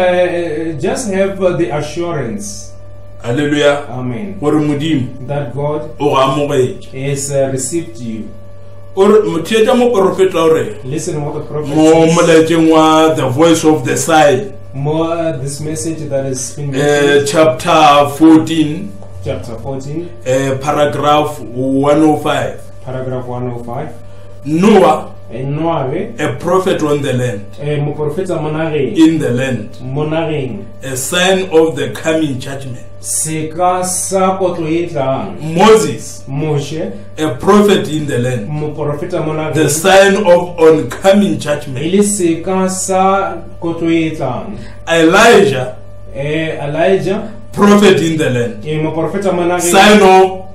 just have the assurance, haleluya amen, gore modimo that God o ga amogetse has received you. ore motheetša moprofeta ore Listen to what the prophet mo says. molaetseng wa the voice of the sign More this message that has been mentioned, chapter 14 chapter 14, paragraph 105 paragraph 105. Noah Noabe, a prophet on the land moprofeta monageng, in the land monageng, a sign of the coming judgment seka sa kotlo e tlang. Moses Moshe, a prophet in the land moprofeta the monageng, sign of oncoming judgment ile seka sa kotlo e tlang. Elijah Elijah, prophet in the land moprofeta monageng, sign of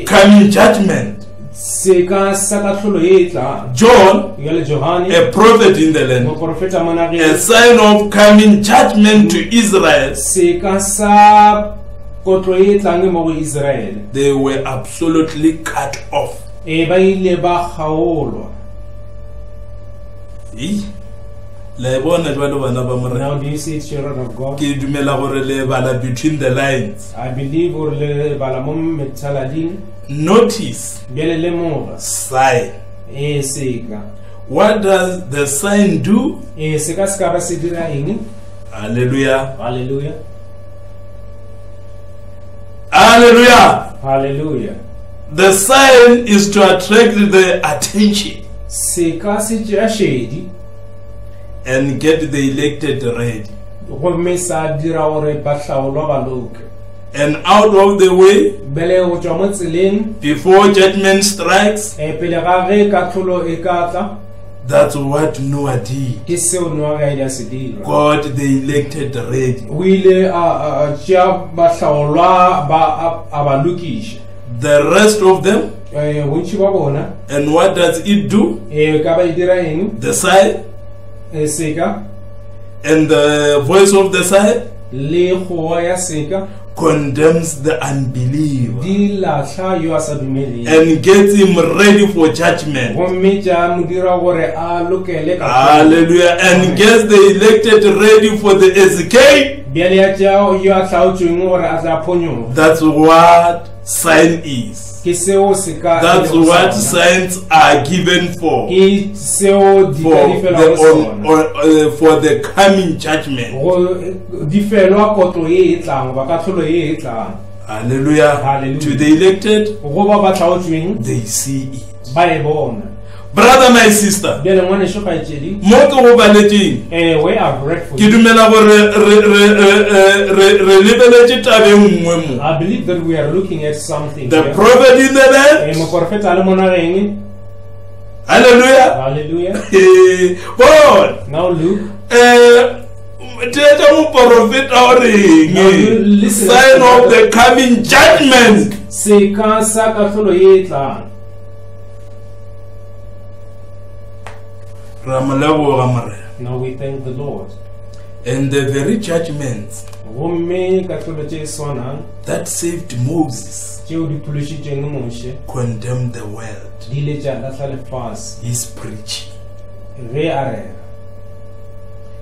coming judgment seka sa katlholo e tlang. John Yale Johani, a prophet in the land moprofeta a monageng, sign of coming judgment to Israel. seka sa kotlo e tlang mo go Israel. They were absolutely cut off. Ba ile ba kgaolwa. Le bona jwale bana ba morena Now do you see it, children of God? ke dumela gore le bala between the lines. I believe or le bala mo metalading Notice bele le moga sign. seka What does the sign do? seka ska ba se dira eng? Hallelujah. Hallelujah, Hallelujah. hallelujah. The sign is to attract the attention Seka se tšea shedi and get the elected ready. gomme sa dira gore ba hlaolwa ba loke. And out of the way Bele go tšwa mo tseleng before judgment strikes. pele ga ge katlholo e ka tla. That's what Noah did. Ke seo Noa ga ile a se dira. Got the elected ready. O ile a tšea ba hlaolwa a ba lokiša. The rest of them, Bontši ba bona and what does it do? ka ba e dira eng? The sign Seka and the voice of the sign le kgowa ya seka condemns the unbeliever di latlha yo a sa dumeleng, and gets him ready for judgment. gomme tša mo dira gore a lokele ka Hallelujah. And gets the elected ready for the escape. bjale ya tša yo a hlaotšweng gore a tla phonyoga. That's what sign is. Ke seo seka That's what signs are given for. ke seo di ka di felwa go sona, For the coming judgment. di felwa kotlo e tlang ba katlholo e tlang. Hallelujah. Hallelujah. To the elected, Go ba ba hlaotšweng they see it. ba e bona. Brother, my sister, Bjale ngwanešo kgaetšedi, mo ke go baletšeng we are grateful. ke dumela gore re lebeletše tabe nngwe mo. I believe that we are looking at something The here. prophet in the land. Moprofeta a le monageng. Hallelujah. Hallelujah. Bon, Now look, teetša moprofeta o Now you reng listen. sign of the coming judgment. seka sa katlholo e tlang. Ra mo leboga morena. Now we thank the Lord. And the very judgments Gomme katlholo tše swanang that saved Moses tšeo di phološitšeng Moshe condemned the world. di ile tša latlha lefase. He's preaching. Ge a rera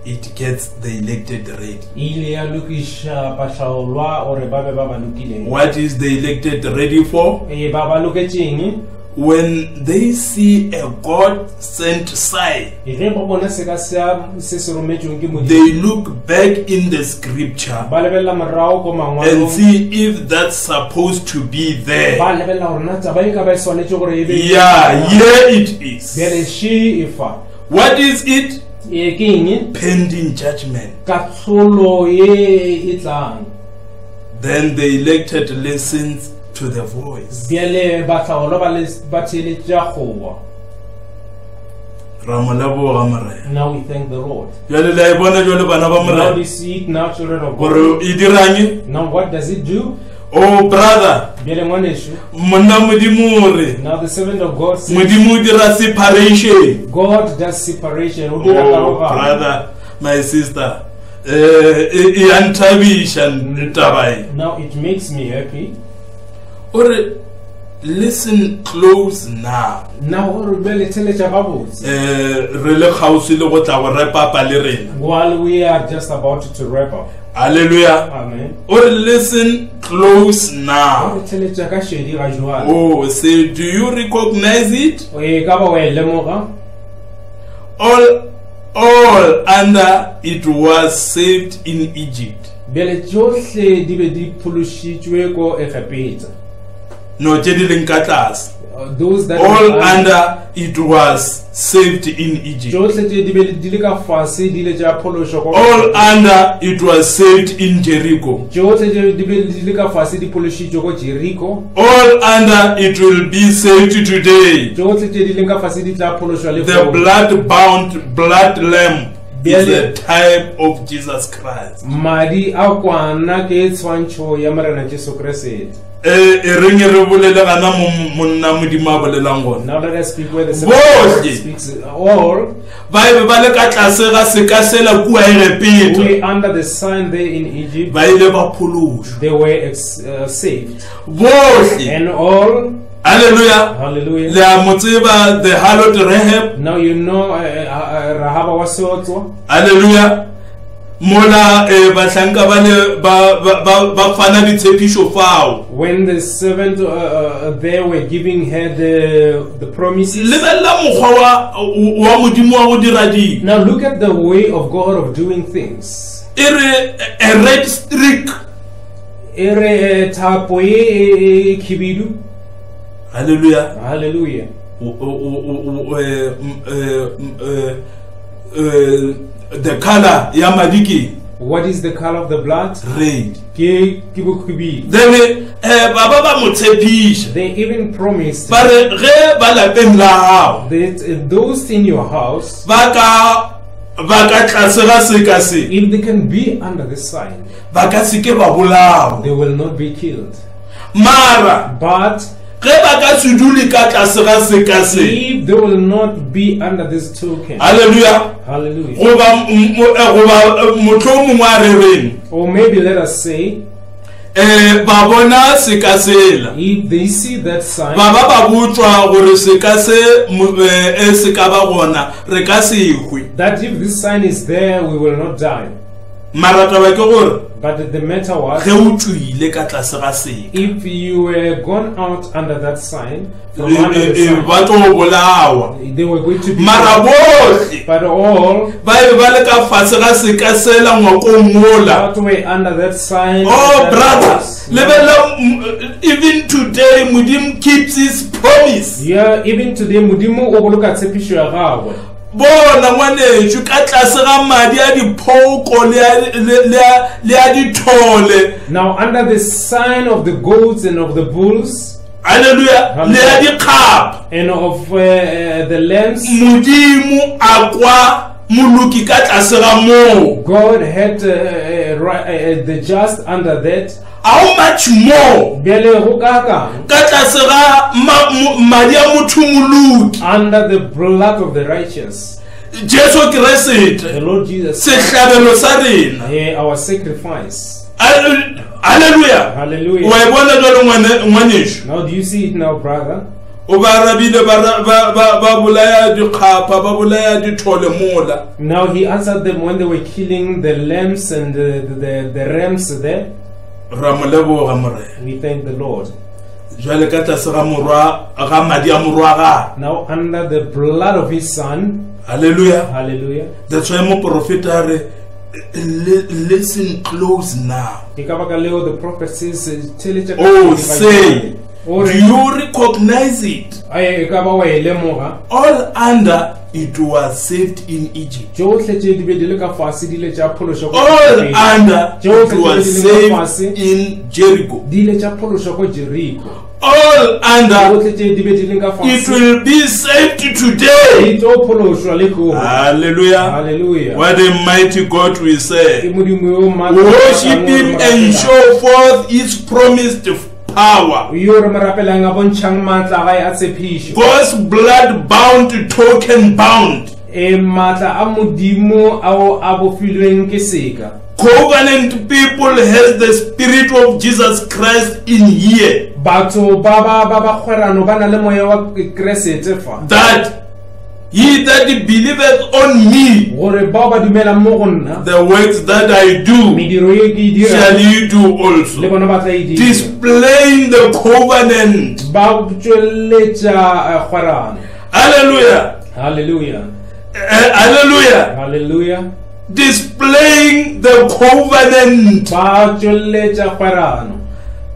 It gets the elected ready. e ile ya lokiša bahlaolwa gore ba be ba ba lokileng. What is the elected ready for? Ba ba loketšeng When they see a God-sent sign, ge ba bona seka se se rometšweng ke Modimo, they look back in the scripture ba lebelela morago ko and mangwalong, see if that's supposed to be there. ba lebelela gore na taba e ka ba e swanetše gore e be. Yeah, here it is. Bjale she e fa What is it? pending judgment. katlholo e tlang. Then the elected listens to the voice. Bjale batlaolo ba theletša gowa. Now we thank the Lord. Now we see it now, children of God. Now what does it do? Oh brother, Now the servant of God says, separation. God does separation. Oh brother, my sister, now it makes me happy. Listen close now. Now while we are just about to wrap up. Hallelujah. Amen. Or listen close now. Oh, say, do you recognize it? All under it was saved in Egypt. No, those that all under it was saved in Egypt. All under it was saved in Jericho. All under it will be saved today. The blood-bound blood lamb is the type of Jesus Christ. Now let us speak where the Bible speaks. All we under the sign there in Egypt, they were saved. And all, hallelujah, hallelujah. The harlot Rahab. Now you know Rahab was so. Hallelujah. Mola bashanka ba fana ditshepisho fao. When the servant they were giving her the promises. Now look at the way of God of doing things. A red streak. Hallelujah. Hallelujah. The color yamadiki. What is the color of the blood? Red. Then they even promised that those in your house, if they can be under the sign, they will not be killed. But if they will not be under this token, hallelujah, hallelujah. Or maybe let us say, if they see that sign, that if this sign is there, we will not die. But the matter was, if you were gone out under that sign, from under the sign, they were going to be killed. But all that were under that sign, oh brother, even today Mudim keeps his promise. Yeah, even today Mudimu overlook sepisho yagawe. Bona ngwaneju ka tlase ga madi a diphoko le a dithole. Now under the sign of the goats and of the bulls, hallelujah, le a dikhap and of the lambs, Mudimu akwa muluki ka tlase ga mo. God had the just under that. How much more under the blood of the righteous, the Lord Jesus, our sacrifice. Hallelujah. Hallelujah. Now do you see it now, brother? Now he answered them when they were killing the lambs and the rams there. We thank the Lord. Now under the blood of his son. Hallelujah. Hallelujah. That's why my prophet listen close now. The prophet says, oh, say, do you recognize it? All under it was saved in Egypt. tšohle tše di be di le ka fase di le tša phološo ko All Egipte. under Tšohle it tše was di le ka saved fase in Jericho. di le tša phološo ko Jeriko. All under tšohle tše di be di le ka it fase will be saved today. di tlo phološwa le koro. Hallelujah. Hallelujah. What a mighty God we Ke serve. Modimo yo matla- Worship Him and show forth His promised power. yo re mo rapelang a bontšhang maatla a gae a tshepišo. God's blood bound, token bound. Maatla a Modimo ao a bofilweng ke seka. Covenant people has the spirit of Jesus Christ in here. Batho ba kgwerano ba na le moya wa Keresete fa. That he that believeth on me, Gore bao ba dumelang mo go nna the works that I do, mediro ye ke e shall dirang you do le also. bona ba tla e dira. Displaying the covenant. Ba tšweletša kgwerano. Hallelujah. Hallelujah. Hallelujah. Hallelujah. Displaying the covenant. Ba tšweletša kgwerano.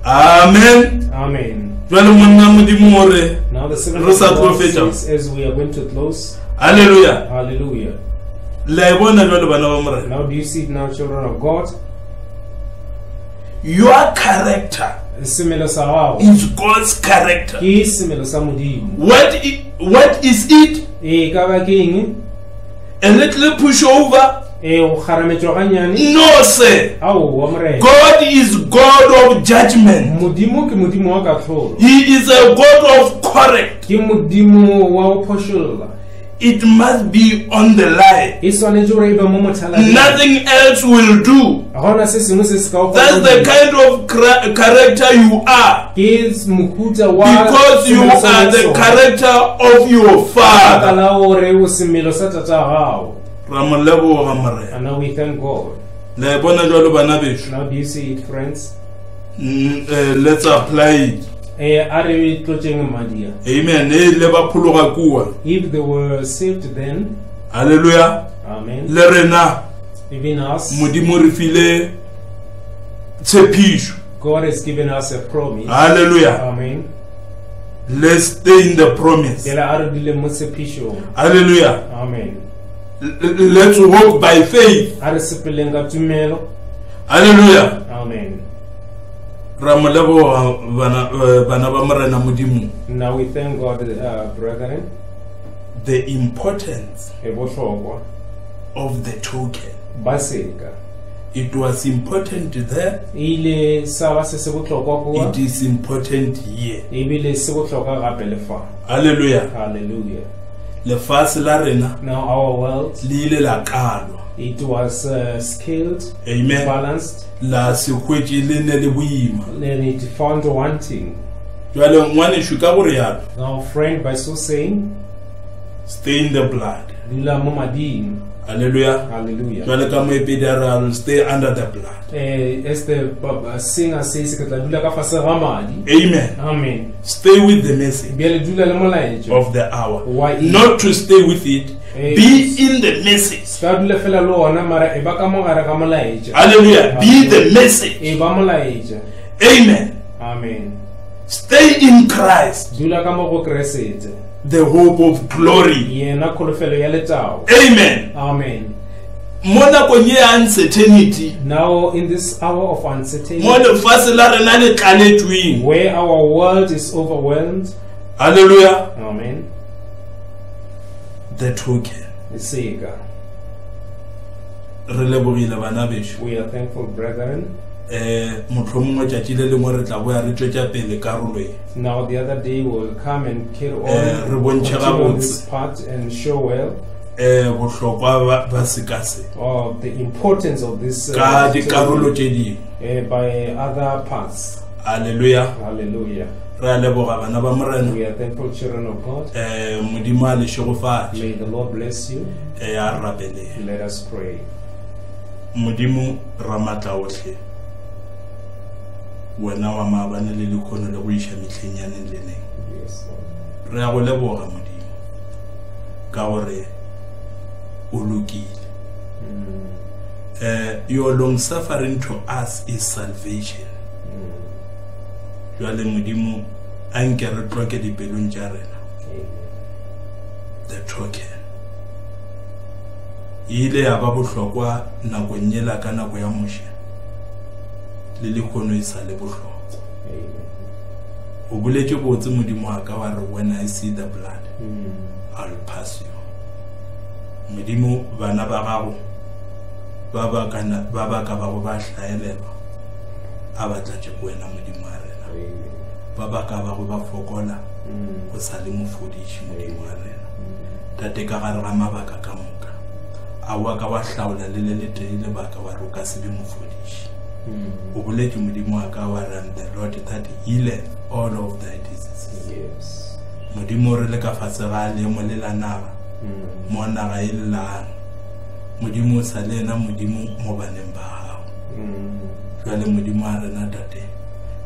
Amen. Amen. Jwale monna Modimo o re, Now the seventh Re sa tlo verse fetša. says, as we are going to close. Hallelujah. Hallelujah. La e bona jwale bana ba morena. Now do you see it now, children of God? Your character Semelo sa gago is God's character. ke semelo sa Modimo. What is it? Ka ba ke eng? A little pushover? Go kgarametšwa ganyane. No, sir. Ao wa morena. God is God of judgment. Modimo ke Modimo wa katlholo. He is a God of correct. Ke Modimo wa go phošolla. It must be on the line. E swanetše gore e be mo motlhalading. Nothing else will do. Ga gona se sengwe se se ka go That's the kind of character you are. ke mohuta wa Because you semelo sa are the sona. character of your Ka father. la gore o semelo sa tata gago. Ramoleboga morena. And now we thank God. La e bona jwalo bana besho. Now do you see it, friends? Let's apply it. A re tlotšeng madia. Amen. Le ba phologa kua. If they were saved then, Hallelujah. amen. Le rena Even us, Modimo re file tshepišo. God has given us a promise. Hallelujah. Amen. Let's stay in the promise. Dela a re dile mo tshepišong. Hallelujah. Amen. Let's walk by faith. A re sepeleng ka tumelo. Hallelujah. Amen. Ramoleboga bana ba morena Modimo. Now we thank God, brethren. The importance E bohlokwa of the token. ba seka. It was important there. Ile sa ba se bohlokwa kuwa. It is important here. Ebile se bohlokwa gape le fa. Hallelujah. Hallelujah. Lefatshe la rena Now our world, le ile la kalwa. it was scaled, Amen. balanced, La se hwetše le ne le boima. then it found wanting. Jwale ngwaneso ka gore yalo, Now, friend, by so saying, stay in the blood. dula mo mading. Hallelujah. Hallelujah. Jwale ka moepedi a re, I will stay under the blood. As the singer says, ke tla dula ka fase ga madi. Amen. Amen. Stay with the message Bjale dula le molaetšo. of the hour. Why is- Not to stay with it. Be in the message. Ska dula fela le ona mara e ba ka mo gare ga molaetša. Hallelujah. Be the message. E ba molaetša. Amen. Amen. Stay in Christ, Dula ka mo go Keresete. the hope of glory. Yena kholofelo ya letao. Amen. Amen. Mo nakong ye ya uncertainty, Now, in this hour of uncertainty, mo lefatshe la rena le tlaletsweng. where our world is overwhelmed, Hallelujah. amen, The token. Sega. Re lebogile bana besho. We are thankful, brethren. Mohlomongwe tšatši le lengwe re tla boya re tšwetša pele karolo e. Now, the other day we will come and carry on, re bontšhe continue on gabotse. this part and show well Bohlokwa ba sekase of the importance of this ka dikarolo tše dingwe. by other parts. Hallelujah. Hallelujah. Re a leboga bana ba morena. We are thankful, children of God. Modimo a le šegofatše. May the Lord bless you. A rapeleng. Let us pray. Modimo ra matla otlhe, wena wa maabane le lekgono le go iša mehleng ya neng le neng. Yes, Lord. Re a go leboga Modimo ka gore o lokile. Your long suffering to us is salvation. Jwale Modimo a nke re tloke dipelong tša rena. Amen. The token. ile ya ba bohlokwa nakong ela ka nako ya moshe le lekgono e sa le bohlokwa. O boletse botse modimo wa ka wa re when I see the blood I'll pass you. Modimo bana ba gago ba ba ka ba go ba hlaelelwa a ba tlatše go wena modimo wa rena, ba ba ka ba go ba fokola go sa le mofodiši modimo wa rena. Tate ka gare ga mabaka ka moka a wa ka wa hlaola le le tee lebaka wa re o ka se be mofodiši. O boletse modimo wa ka wa re the Lord that healeth all of thy diseases. Modimo re le ka fatshe ga leemo le la naga mo naga e lelang, modimo o sa le ena modimo mo baneng ba gago. Jwale modimo a rena tate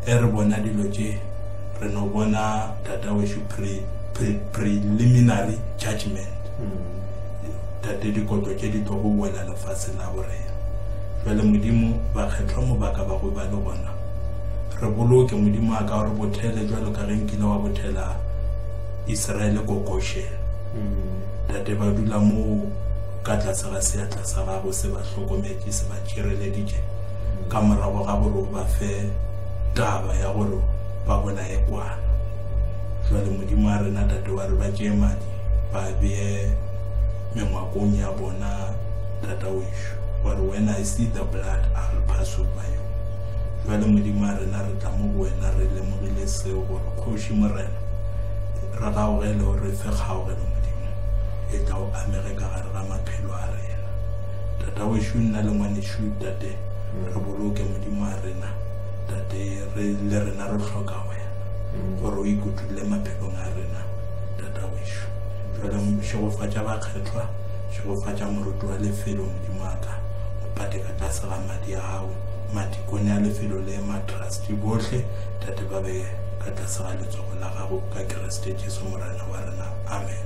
e re bona dilo tše re no bona tata wešo preliminary judgment. Tate dikotlo tše di tlo go wela lefatshe la borena. Jwale modimo ba kgetlhwa mobaka ba go ba le gona re boloke modimo a ka re bothele jwalo ka ge nkile wa bothela Israele ko Goshen. Tate ba dula mo ka tlase ga seatla sa gago se ba hlokometse se ba tšireleditše ka morago ga gore ba fe taba ya gore ba bona e kwana. Jwale modimo a rena tate wa re ba tšee madi ba bee mengwakong ya bona tata wešo wa re when I see the blood I'll pass over you. Jwale modimo a rena re tla mo go wena re lemogile seo gore kgoši morena re gaogele gore fe kgaogelo modimo e tla o amege ka gare ga maphelo a rena. Tata wešo nna le ngwanešo tate re boloke modimo a rena tate le rena re hloka wena gore o ikutulele maphelong a rena tata wešo. Jwale šegofatša bakgethwa šegofatša moruti wa lefelo modimo a ka pate ka tlase ga madi a gago matikone a lefelo le matrasti bohle tate ba be ka tlase ga letsogo la gago ka Kriste Jesu morena wa rena. Amen.